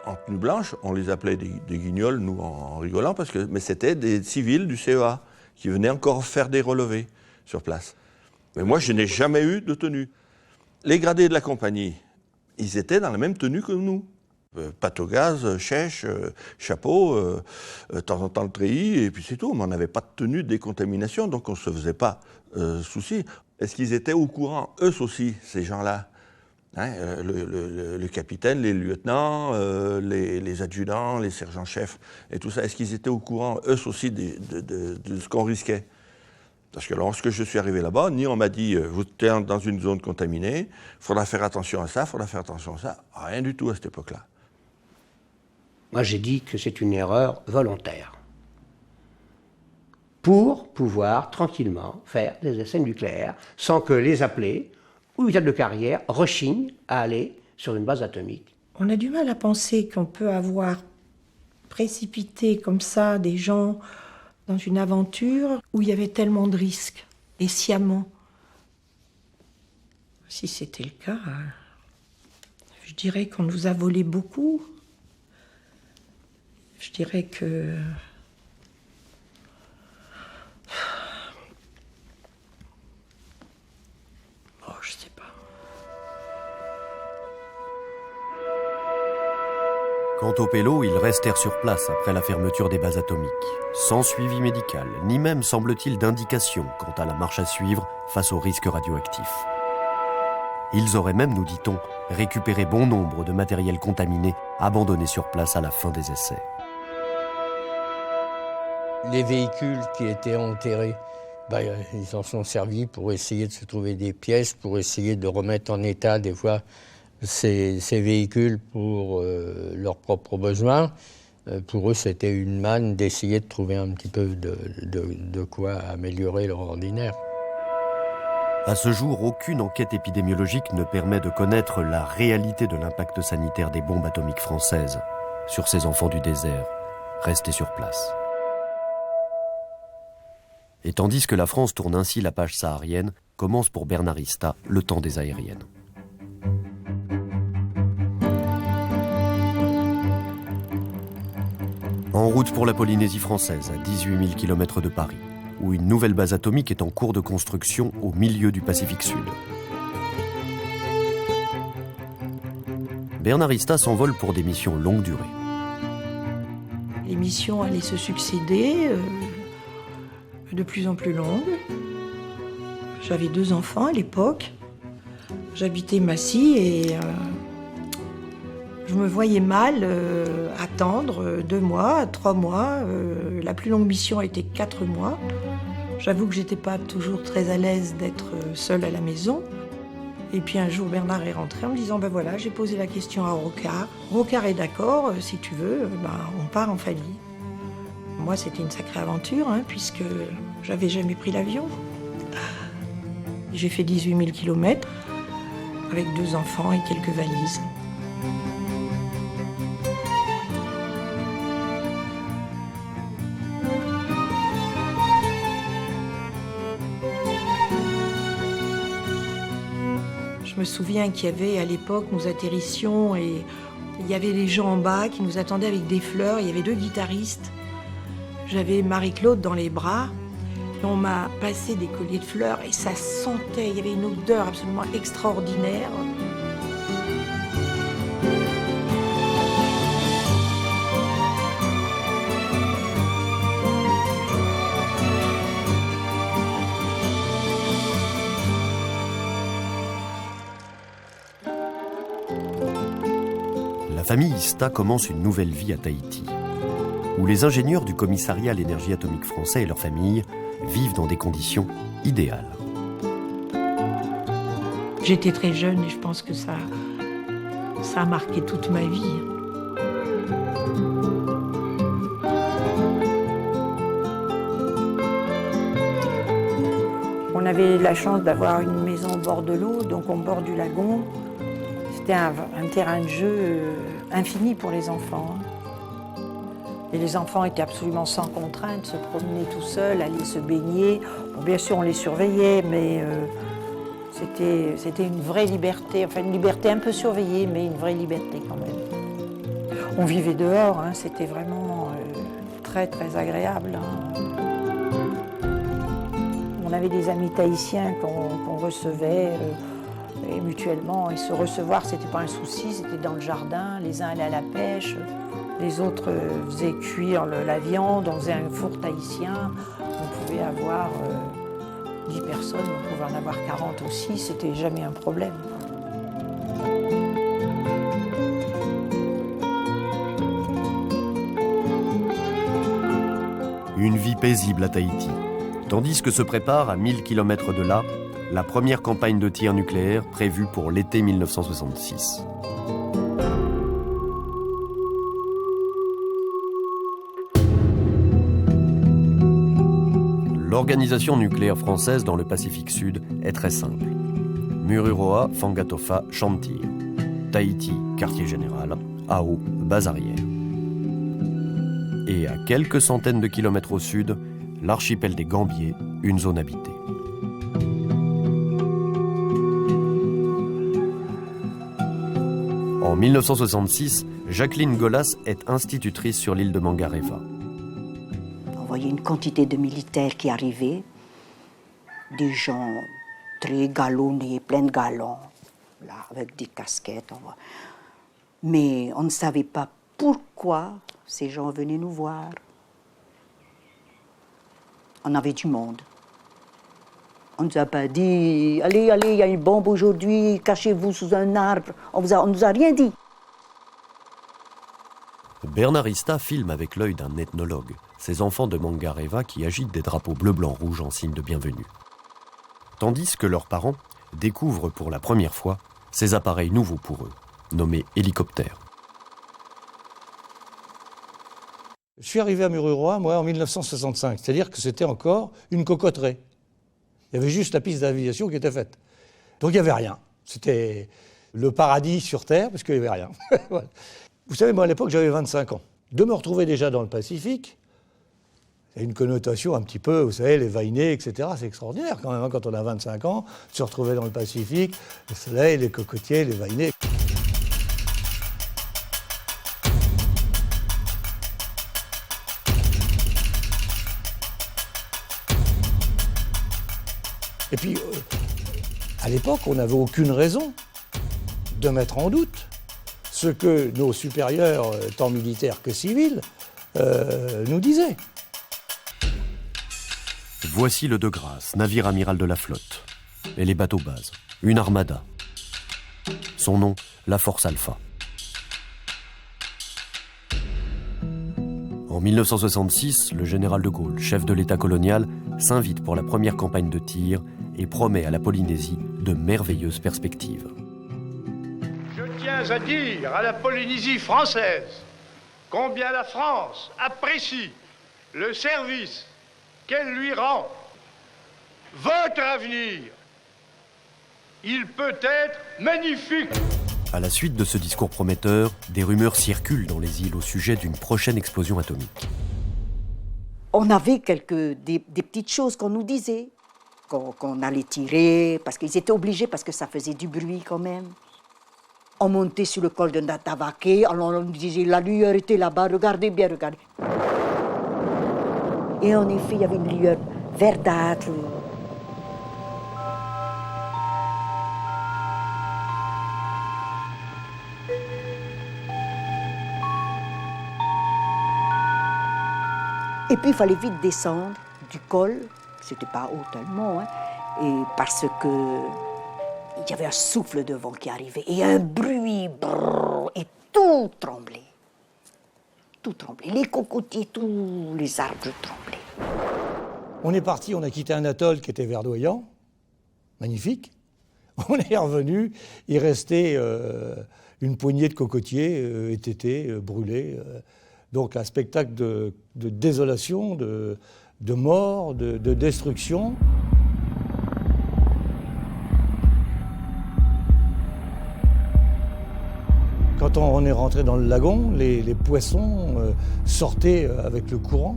en tenue blanche, on les appelait des guignols, nous, en rigolant, mais c'était des civils du CEA qui venaient encore faire des relevés sur place. Mais moi, je n'ai jamais eu de tenue. Les gradés de la compagnie, ils étaient dans la même tenue que nous. Pâte au gaz, chèche, chapeau, de temps en temps le treillis, et puis c'est tout. Mais on n'avait pas de tenue de décontamination, donc on ne se faisait pas souci. Est-ce qu'ils étaient au courant, eux aussi, ces gens-là, hein, le capitaine, les lieutenants, les adjudants, les sergents-chefs, et tout ça, est-ce qu'ils étaient au courant, eux aussi, de ce qu'on risquait ? Parce que lorsque je suis arrivé là-bas, ni on m'a dit « vous êtes dans une zone contaminée, il faudra faire attention à ça, il faudra faire attention à ça ». Rien du tout à cette époque-là. Moi, j'ai dit que c'est une erreur volontaire. Pour pouvoir tranquillement faire des essais nucléaires sans que les appelés ou militaires de carrière rechignent à aller sur une base atomique. On a du mal à penser qu'on peut avoir précipité comme ça des gens dans une aventure où il y avait tellement de risques, et sciemment. Si c'était le cas, je dirais qu'on nous a volé beaucoup. Je dirais que... Oh, je sais pas. Quant aux pélos, ils restèrent sur place après la fermeture des bases atomiques, sans suivi médical, ni même, semble-t-il, d'indication quant à la marche à suivre face aux risques radioactifs. Ils auraient même, nous dit-on, récupéré bon nombre de matériel contaminé abandonné sur place à la fin des essais. Les véhicules qui étaient enterrés, ils en sont servis pour essayer de se trouver des pièces, pour essayer de remettre en état des fois ces véhicules pour leurs propres besoins. Pour eux, c'était une manne d'essayer de trouver un petit peu de quoi améliorer leur ordinaire. À ce jour, aucune enquête épidémiologique ne permet de connaître la réalité de l'impact sanitaire des bombes atomiques françaises sur ces enfants du désert, restés sur place. Et tandis que la France tourne ainsi la page saharienne, commence pour Bernard Ista le temps des aériennes. En route pour la Polynésie française, à 18 000 km de Paris, où une nouvelle base atomique est en cours de construction au milieu du Pacifique Sud. Bernard Ista s'envole pour des missions longue durée. Les missions allaient se succéder, de plus en plus longues. J'avais 2 enfants à l'époque. J'habitais Massy et je me voyais mal attendre 2 mois, 3 mois. La plus longue mission a été 4 mois. J'avoue que j'étais pas toujours très à l'aise d'être seule à la maison. Et puis un jour, Bernard est rentré en me disant, ben voilà, j'ai posé la question à Rocard. Rocard est d'accord, si tu veux, on part en famille. Moi, c'était une sacrée aventure, puisque j'avais jamais pris l'avion. J'ai fait 18 000 km avec 2 enfants et quelques valises. Je me souviens qu'il y avait, à l'époque, nous atterrissions et il y avait des gens en bas qui nous attendaient avec des fleurs. Il y avait 2 guitaristes. J'avais Marie-Claude dans les bras. Et on m'a passé des colliers de fleurs et ça sentait. Il y avait une odeur absolument extraordinaire. La famille Ista commence une nouvelle vie à Tahiti, où les ingénieurs du commissariat à l'énergie atomique français et leurs familles vivent dans des conditions idéales. J'étais très jeune et je pense que ça a marqué toute ma vie. On avait la chance d'avoir une maison au bord de l'eau, donc au bord du lagon. C'était un terrain de jeu infini pour les enfants. Et les enfants étaient absolument sans contrainte, se promenaient tout seuls, allaient se baigner. Bon, bien sûr, on les surveillait, mais c'était une vraie liberté, enfin une liberté un peu surveillée, mais une vraie liberté quand même. On vivait dehors, c'était vraiment très très agréable. On avait des amis tahitiens qu'on recevait et mutuellement, et se recevoir, c'était pas un souci, c'était dans le jardin, les uns allaient à la pêche. Les autres faisaient cuire la viande, on faisait un four tahitien. On pouvait avoir 10 personnes, on pouvait en avoir 40 aussi, c'était jamais un problème. Une vie paisible à Tahiti, tandis que se prépare à 1000 km de là la première campagne de tir nucléaire prévue pour l'été 1966. L'organisation nucléaire française dans le Pacifique Sud est très simple. Mururoa, Fangatofa, Chantir. Tahiti, quartier général. Ao, base arrière. Et à quelques centaines de kilomètres au sud, l'archipel des Gambiers, une zone habitée. En 1966, Jacqueline Golas est institutrice sur l'île de Mangareva. On voyait une quantité de militaires qui arrivaient, des gens très galonnés, pleins de galons, là, avec des casquettes. Mais on ne savait pas pourquoi ces gens venaient nous voir. On avait du monde. On ne nous a pas dit « Allez, allez, il y a une bombe aujourd'hui, cachez-vous sous un arbre ». On ne nous a rien dit. Bernard Ista filme avec l'œil d'un ethnologue ces enfants de Mangareva qui agitent des drapeaux bleu-blanc-rouge en signe de bienvenue. Tandis que leurs parents découvrent pour la première fois ces appareils nouveaux pour eux, nommés hélicoptères. Je suis arrivé à Mururoa, moi, en 1965, c'est-à-dire que c'était encore une cocoterie. Il y avait juste la piste d'aviation qui était faite. Donc il n'y avait rien. C'était le paradis sur Terre, parce qu'il n'y avait rien. Vous savez, moi, à l'époque, j'avais 25 ans. De me retrouver déjà dans le Pacifique, il y a une connotation un petit peu, vous savez, les vainés, etc. C'est extraordinaire quand même, quand on a 25 ans, se retrouver dans le Pacifique, le soleil, les cocotiers, les vainés. Et puis, à l'époque, on n'avait aucune raison de mettre en doute ce que nos supérieurs, tant militaires que civils, nous disaient. Voici le De Grasse, navire amiral de la flotte. Et les bateaux bases, une armada. Son nom, la Force Alpha. En 1966, le général de Gaulle, chef de l'État colonial, s'invite pour la première campagne de tir et promet à la Polynésie de merveilleuses perspectives. Je tiens à dire à la Polynésie française combien la France apprécie le service qu'elle lui rend. Votre avenir, il peut être magnifique. À la suite de ce discours prometteur, des rumeurs circulent dans les îles au sujet d'une prochaine explosion atomique. On avait des petites choses qu'on nous disait, qu'on allait tirer, parce qu'ils étaient obligés, parce que ça faisait du bruit quand même. On montait sur le col de Natavaké, alors on nous disait, la lueur était là-bas, regardez bien, regardez. Et en effet, il y avait une lueur verdâtre. Et puis il fallait vite descendre du col, c'était pas haut tellement, hein, et parce que il y avait un souffle de vent qui arrivait et un bruit, brrr, et tout tremblait. Tout tremblait, les cocotiers, tous les arbres tremblaient. On est parti, on a quitté un atoll qui était verdoyant, magnifique. On est revenu, il restait une poignée de cocotiers étêtés, brûlés. Donc un spectacle de désolation, de mort, de destruction. Quand on est rentré dans le lagon, les poissons sortaient avec le courant,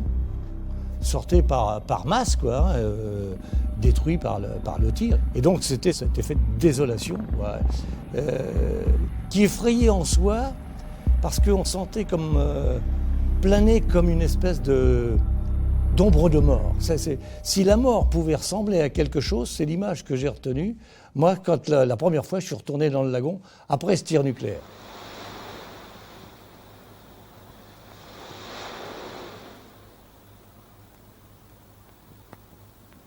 sortaient par masse, quoi, détruits par le tir. Et donc c'était cet effet de désolation qui effrayait en soi, parce qu'on sentait comme planer comme une espèce d'ombre de mort. Si la mort pouvait ressembler à quelque chose, c'est l'image que j'ai retenue. Moi, quand la première fois, je suis retourné dans le lagon, après ce tir nucléaire.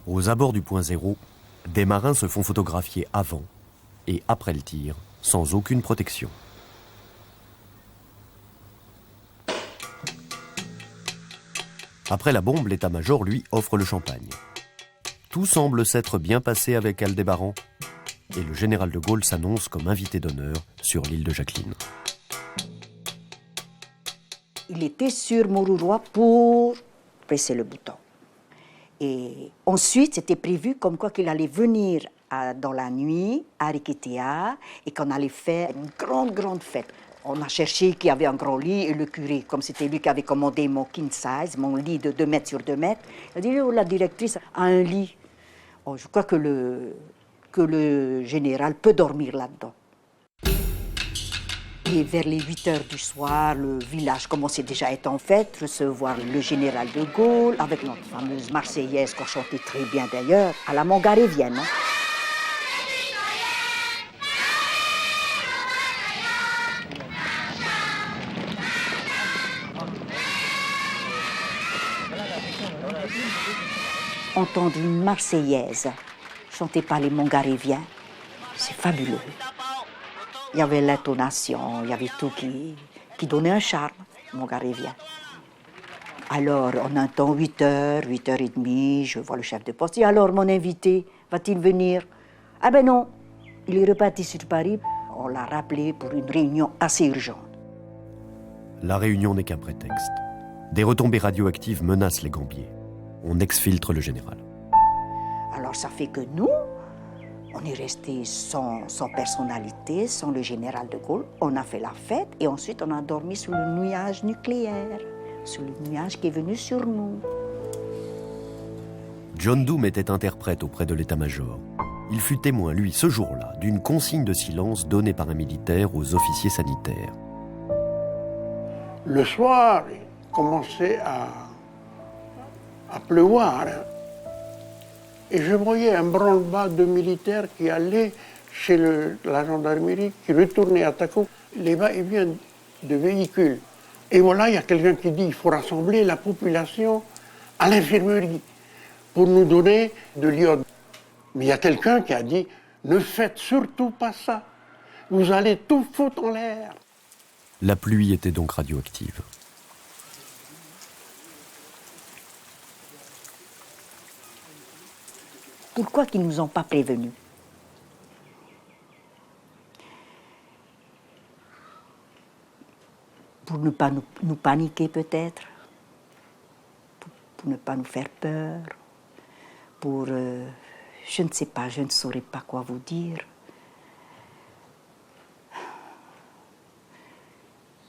Aux abords du point zéro, des marins se font photographier avant et après le tir, sans aucune protection. Après la bombe, l'état-major, lui, offre le champagne. Tout semble s'être bien passé avec Aldébaran, et le général de Gaulle s'annonce comme invité d'honneur sur l'île de Jacqueline. Il était sur Moruroa pour presser le bouton. Et ensuite, c'était prévu comme quoi qu'il allait venir dans la nuit à Rikitea et qu'on allait faire une grande fête. On a cherché qui avait un grand lit et le curé, comme c'était lui qui avait commandé mon king size, mon lit de 2 mètres sur 2 mètres. Il a dit, oh, la directrice a un lit. Oh, je crois que le général peut dormir là-dedans. Et vers les 8 heures du soir, le village commençait déjà à être en fête, recevoir le général de Gaulle, avec notre fameuse Marseillaise qu'on chantait très bien d'ailleurs, à la mongarévienne. Entendre une Marseillaise chantée par les mongaréviens, c'est fabuleux. Il y avait l'intonation, il y avait tout qui donnait un charme, mongarévien. Alors, on entend 8h, 8h30, je vois le chef de poste. Et alors, mon invité, va-t-il venir? Ah ben non, il est reparti sur Paris. On l'a rappelé pour une réunion assez urgente. La réunion n'est qu'un prétexte. Des retombées radioactives menacent les Gambiers. On exfiltre le général. Alors, ça fait que nous, on est resté sans personnalité, sans le général de Gaulle. On a fait la fête et ensuite on a dormi sous le nuage nucléaire, sous le nuage qui est venu sur nous. John Doom était interprète auprès de l'état-major. Il fut témoin, lui, ce jour-là, d'une consigne de silence donnée par un militaire aux officiers sanitaires. Le soir, il commençait à pleuvoir. Et je voyais un branle-bas de militaires qui allaient chez la gendarmerie, qui retournaient à Takou, les va-et-vient de véhicules. Et voilà, il y a quelqu'un qui dit qu'il faut rassembler la population à l'infirmerie pour nous donner de l'iode. Mais il y a quelqu'un qui a dit « Ne faites surtout pas ça, vous allez tout foutre en l'air ». La pluie était donc radioactive. Pourquoi qu'ils ne nous ont pas prévenus? Pour ne pas nous paniquer peut-être, pour ne pas nous faire peur, pour... je ne sais pas, je ne saurais pas quoi vous dire.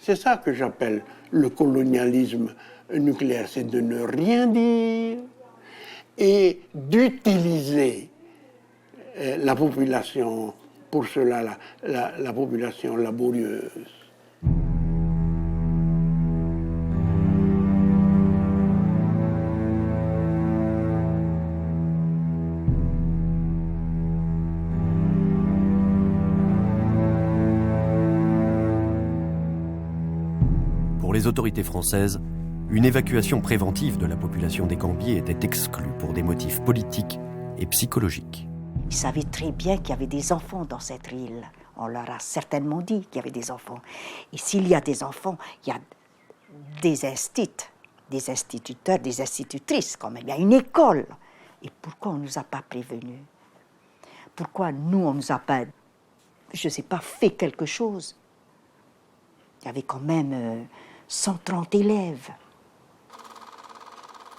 C'est ça que j'appelle le colonialisme nucléaire, c'est de ne rien dire et d'utiliser la population, pour cela, la population laborieuse. Pour les autorités françaises, une évacuation préventive de la population des Gambiers était exclue pour des motifs politiques et psychologiques. Ils savaient très bien qu'il y avait des enfants dans cette île. On leur a certainement dit qu'il y avait des enfants. Et s'il y a des enfants, il y a des instituteurs, des institutrices quand même. Il y a une école. Et pourquoi on ne nous a pas prévenus? Pourquoi nous, on ne nous a pas, je ne sais pas, fait quelque chose? Il y avait quand même 130 élèves.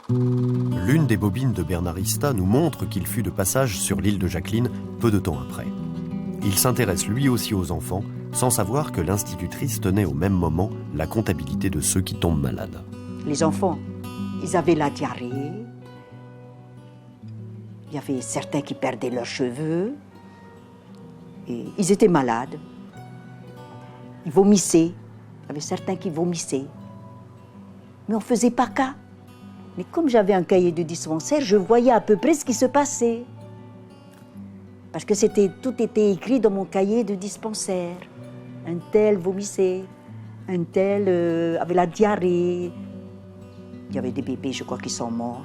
L'une des bobines de Bernard Ista nous montre qu'il fut de passage sur l'île de Jacqueline peu de temps après. Il s'intéresse lui aussi aux enfants, sans savoir que l'institutrice tenait au même moment la comptabilité de ceux qui tombent malades. Les enfants, ils avaient la diarrhée. Il y avait certains qui perdaient leurs cheveux. Et ils étaient malades. Ils vomissaient. Il y avait certains qui vomissaient. Mais on ne faisait pas cas. Mais comme j'avais un cahier de dispensaire, je voyais à peu près ce qui se passait. Parce que tout était écrit dans mon cahier de dispensaire. Un tel vomissait, un tel avait la diarrhée. Il y avait des bébés, je crois, qui sont morts.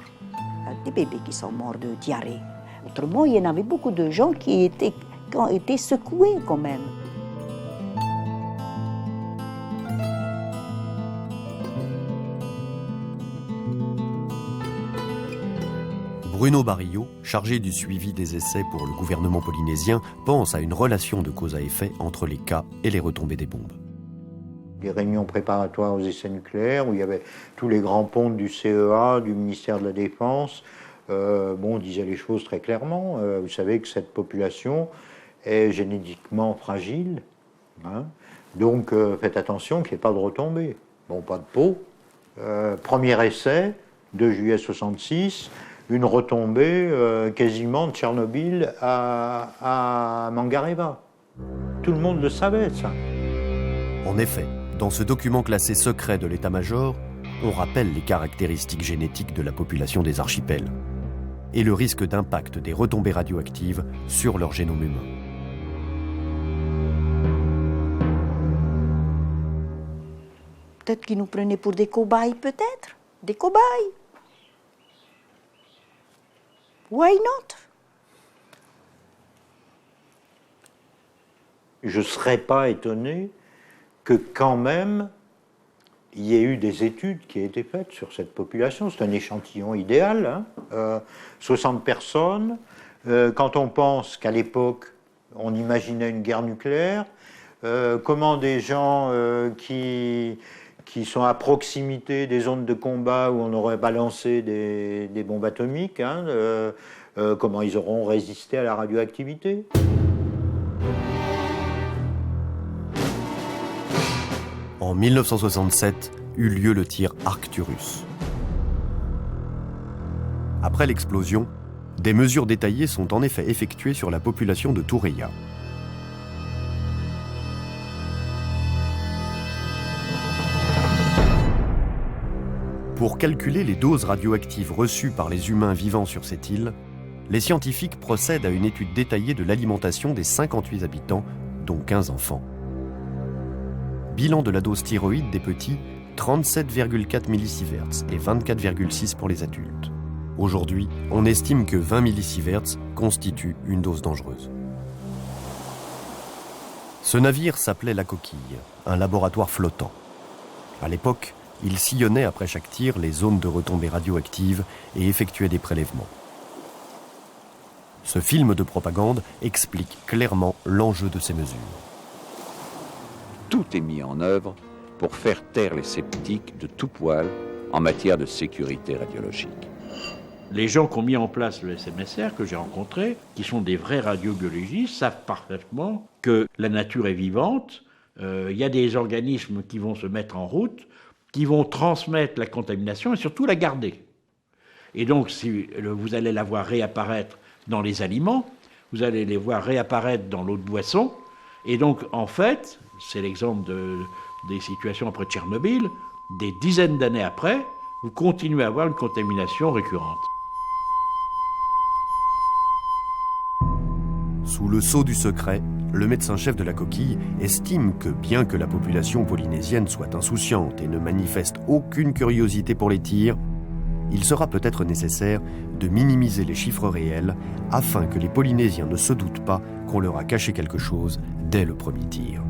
Des bébés qui sont morts de diarrhée. Autrement, il y en avait beaucoup de gens qui ont été secoués quand même. Bruno Barillot, chargé du suivi des essais pour le gouvernement polynésien, pense à une relation de cause à effet entre les cas et les retombées des bombes. Des réunions préparatoires aux essais nucléaires où il y avait tous les grands pontes du CEA, du ministère de la Défense. On disait les choses très clairement. Vous savez que cette population est génétiquement fragile. Hein, donc faites attention qu'il n'y ait pas de retombées. Bon, pas de peau. Premier essai, 2 juillet 66. Une retombée quasiment de Tchernobyl à Mangareva. Tout le monde le savait, ça. En effet, dans ce document classé secret de l'état-major, on rappelle les caractéristiques génétiques de la population des archipels et le risque d'impact des retombées radioactives sur leur génome humain. Peut-être qu'ils nous prenaient pour des cobayes, peut-être. Des cobayes. Why not? Je ne serais pas étonné que quand même il y ait eu des études qui aient été faites sur cette population. C'est un échantillon idéal, hein. 60 personnes. Quand on pense qu'à l'époque, on imaginait une guerre nucléaire, comment des gens qui sont à proximité des zones de combat où on aurait balancé des bombes atomiques, hein, comment ils auront résisté à la radioactivité. En 1967 eut lieu le tir Arcturus. Après l'explosion, des mesures détaillées sont en effet effectuées sur la population de Tureia. Pour calculer les doses radioactives reçues par les humains vivant sur cette île, les scientifiques procèdent à une étude détaillée de l'alimentation des 58 habitants, dont 15 enfants. Bilan de la dose thyroïde des petits, 37,4 millisieverts et 24,6 pour les adultes. Aujourd'hui, on estime que 20 millisieverts constitue une dose dangereuse. Ce navire s'appelait La Coquille, un laboratoire flottant. À l'époque, il sillonnait après chaque tir les zones de retombées radioactives et effectuait des prélèvements. Ce film de propagande explique clairement l'enjeu de ces mesures. Tout est mis en œuvre pour faire taire les sceptiques de tout poil en matière de sécurité radiologique. Les gens qui ont mis en place le SMSR, que j'ai rencontrés, qui sont des vrais radiobiologistes, savent parfaitement que la nature est vivante. Il y a des organismes qui vont se mettre en route, qui vont transmettre la contamination et surtout la garder. Et donc, si vous allez la voir réapparaître dans les aliments, vous allez les voir réapparaître dans l'eau de boisson. Et donc, en fait, c'est l'exemple des situations après Tchernobyl, des dizaines d'années après, vous continuez à avoir une contamination récurrente. Sous le sceau du secret, le médecin-chef de La Coquille estime que bien que la population polynésienne soit insouciante et ne manifeste aucune curiosité pour les tirs, il sera peut-être nécessaire de minimiser les chiffres réels afin que les Polynésiens ne se doutent pas qu'on leur a caché quelque chose dès le premier tir.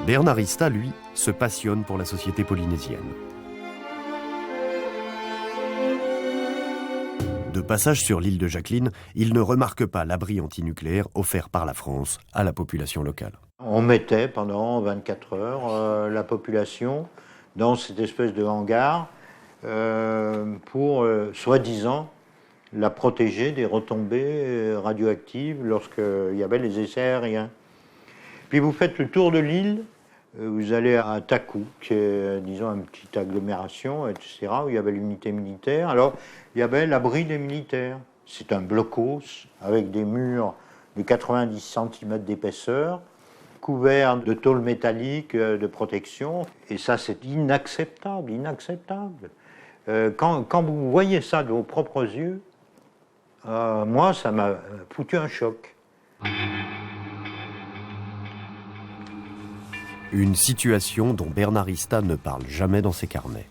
Bernard Ista, lui, se passionne pour la société polynésienne. De passage sur l'île de Jacqueline, il ne remarque pas l'abri antinucléaire offert par la France à la population locale. On mettait pendant 24 heures la population dans cette espèce de hangar pour, soi-disant, la protéger des retombées radioactives lorsqu'il y avait les essais aériens. Puis vous faites le tour de l'île, vous allez à Takou, qui est, disons, une petite agglomération, etc., où il y avait l'unité militaire. Alors, il y avait l'abri des militaires. C'est un blocos avec des murs de 90 cm d'épaisseur, couverts de tôle métallique de protection. Et ça, c'est inacceptable, inacceptable. Quand vous voyez ça de vos propres yeux, moi, ça m'a foutu un choc. Une situation dont Bernard Ista ne parle jamais dans ses carnets.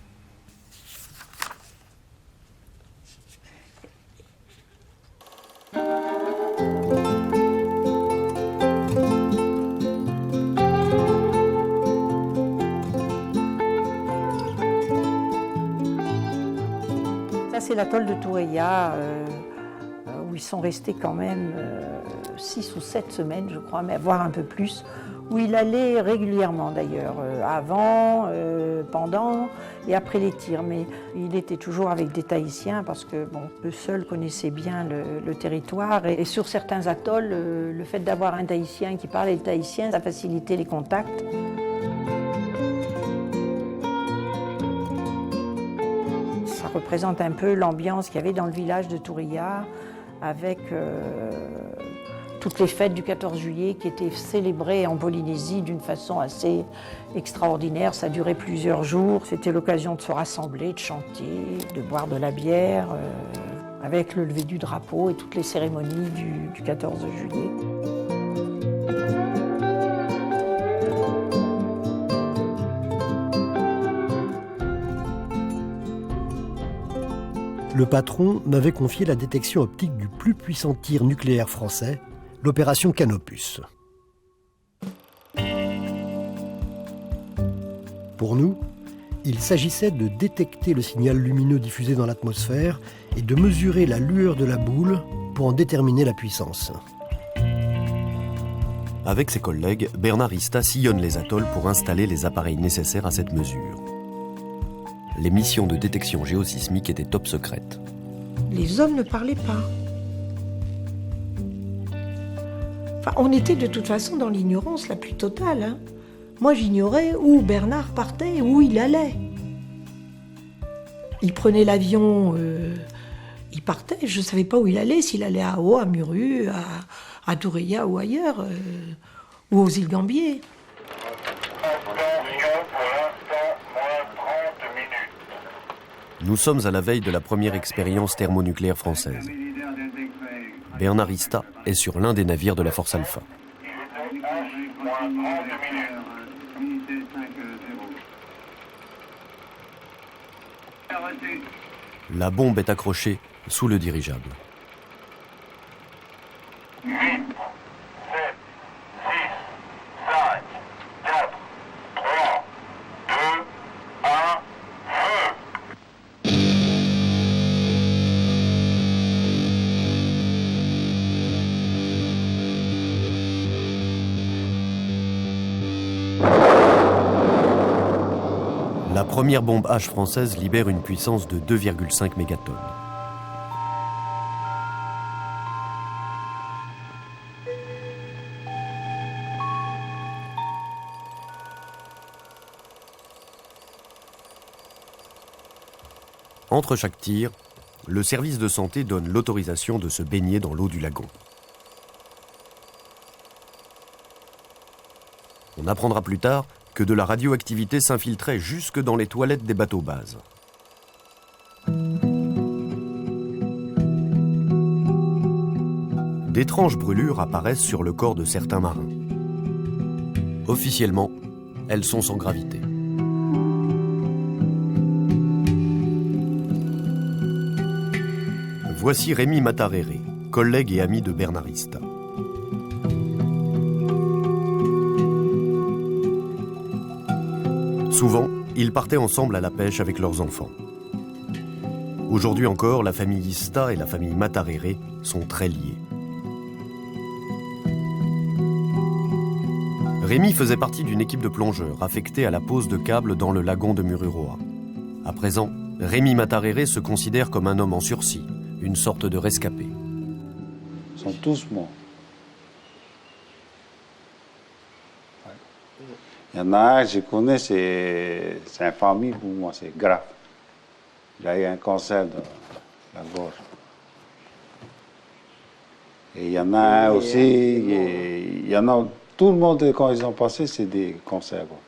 Ça, c'est l'atoll de Toureia, où ils sont restés quand même 6 ou 7 semaines, je crois, mais voire un peu plus, où il allait régulièrement d'ailleurs, avant, pendant et après les tirs. Mais il était toujours avec des Tahitiens parce que bon, eux seuls connaissaient bien le territoire. Et sur certains atolls, le fait d'avoir un Tahitien qui parlait le tahitien, ça facilitait les contacts. Ça représente un peu l'ambiance qu'il y avait dans le village de Toureia avec toutes les fêtes du 14 juillet qui étaient célébrées en Polynésie d'une façon assez extraordinaire. Ça durait plusieurs jours. C'était l'occasion de se rassembler, de chanter, de boire de la bière, avec le lever du drapeau et toutes les cérémonies du 14 juillet. Le patron m'avait confié la détection optique du plus puissant tir nucléaire français, l'opération Canopus. Pour nous, il s'agissait de détecter le signal lumineux diffusé dans l'atmosphère et de mesurer la lueur de la boule pour en déterminer la puissance. Avec ses collègues, Bernard Ista sillonne les atolls pour installer les appareils nécessaires à cette mesure. Les missions de détection géosismique étaient top secrètes. Les hommes ne parlaient pas. Enfin, on était de toute façon dans l'ignorance la plus totale. Hein. Moi, j'ignorais où Bernard partait, où il allait. Il prenait l'avion, il partait, je ne savais pas où il allait, s'il allait à Haut, à Muru, à à Doureya ou ailleurs, ou aux îles Gambier. Nous sommes à la veille de la première expérience thermonucléaire française. Bernard Ista est sur l'un des navires de la Force Alpha. La bombe est accrochée sous le dirigeable. 8, 7, 6, 5, 4, 3, 2, 1, feu! La première bombe H française libère une puissance de 2,5 mégatonnes. Entre chaque tir, le service de santé donne l'autorisation de se baigner dans l'eau du lagon. On apprendra plus tard que de la radioactivité s'infiltrait jusque dans les toilettes des bateaux bases. D'étranges brûlures apparaissent sur le corps de certains marins. Officiellement, elles sont sans gravité. Voici Rémi Matarere, collègue et ami de Bernard Ista. Souvent, ils partaient ensemble à la pêche avec leurs enfants. Aujourd'hui encore, la famille Ista et la famille Matarere sont très liées. Rémi faisait partie d'une équipe de plongeurs affectés à la pose de câbles dans le lagon de Mururoa. À présent, Rémi Matarere se considère comme un homme en sursis, une sorte de rescapé. Ils sont tous morts. Il y en a un, je connais, c'est une famille pour moi, c'est grave. Il a eu un cancer de la gorge. Et il y en a un aussi, il y en a, tout le monde, quand ils ont passé, c'est des cancers. Quoi.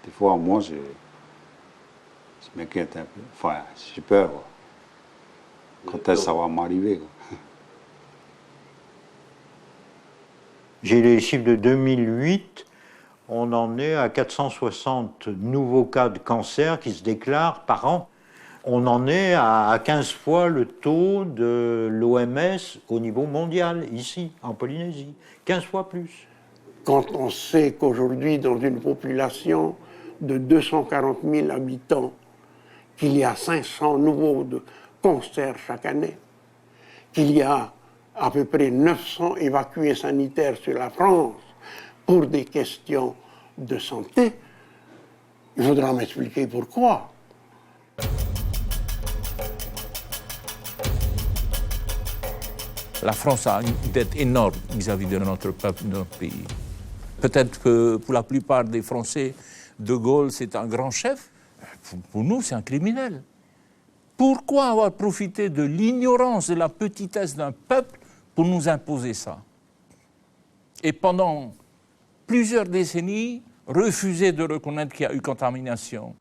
Des fois, moi, je m'inquiète un peu. Enfin, j'ai peur. Quoi. Quand est-ce que ça va m'arriver. J'ai les chiffres de 2008. On en est à 460 nouveaux cas de cancer qui se déclarent par an. On en est à 15 fois le taux de l'OMS au niveau mondial, ici, en Polynésie. 15 fois plus. Quand on sait qu'aujourd'hui, dans une population de 240 000 habitants, qu'il y a 500 nouveaux cancers chaque année, qu'il y a à peu près 900 évacués sanitaires sur la France pour des questions de santé, il faudra m'expliquer pourquoi. La France a une dette énorme vis-à-vis de notre peuple, de notre pays. Peut-être que pour la plupart des Français, De Gaulle, c'est un grand chef. Pour nous, c'est un criminel. Pourquoi avoir profité de l'ignorance, de la petitesse d'un peuple pour nous imposer ça? Et pendant plusieurs décennies, refuser de reconnaître qu'il y a eu contamination.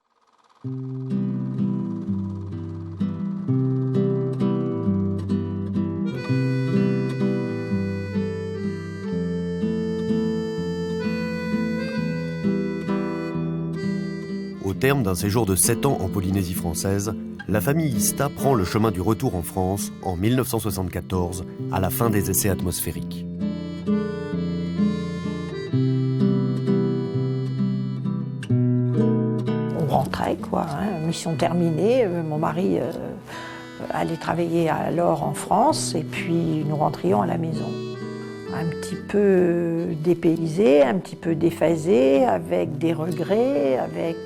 Au terme d'un séjour de 7 ans en Polynésie française, la famille Ista prend le chemin du retour en France en 1974, à la fin des essais atmosphériques. On rentrait, quoi, hein, mission terminée. Mon mari allait travailler alors en France et puis nous rentrions à la maison. Un petit peu dépaysé, un petit peu déphasé, avec des regrets, avec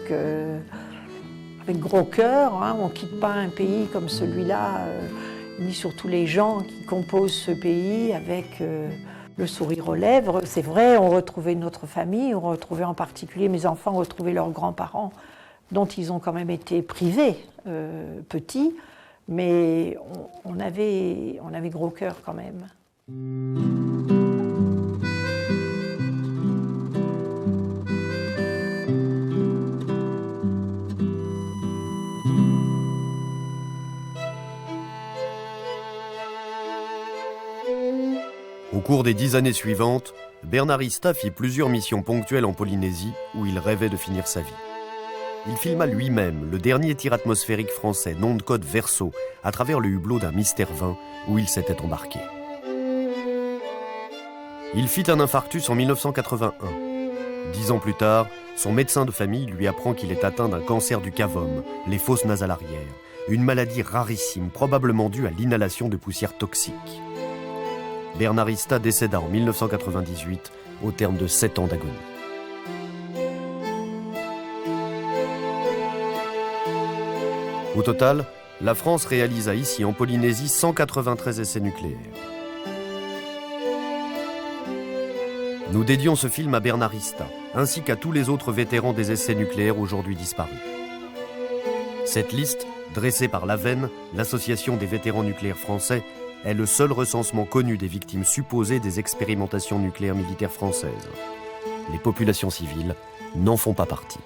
gros cœur. Hein. On ne quitte pas un pays comme celui-là, ni surtout les gens qui composent ce pays avec le sourire aux lèvres. C'est vrai, on retrouvait notre famille, on retrouvait en particulier mes enfants, retrouvaient leurs grands-parents, dont ils ont quand même été privés petits, mais on avait gros cœur quand même. Au cours des 10 années suivantes, Bernarista fit plusieurs missions ponctuelles en Polynésie où il rêvait de finir sa vie. Il filma lui-même le dernier tir atmosphérique français, nom de code Verseau, à travers le hublot d'un Mystère 20 où il s'était embarqué. Il fit un infarctus en 1981. 10 ans plus tard, son médecin de famille lui apprend qu'il est atteint d'un cancer du cavum, les fosses nasales arrière, une maladie rarissime, probablement due à l'inhalation de poussières toxiques. Bernarista décéda en 1998 au terme de 7 ans d'agonie. Au total, la France réalisa ici en Polynésie 193 essais nucléaires. Nous dédions ce film à Bernarista, ainsi qu'à tous les autres vétérans des essais nucléaires aujourd'hui disparus. Cette liste, dressée par l'AVEN, l'Association des vétérans nucléaires français, est le seul recensement connu des victimes supposées des expérimentations nucléaires militaires françaises. Les populations civiles n'en font pas partie.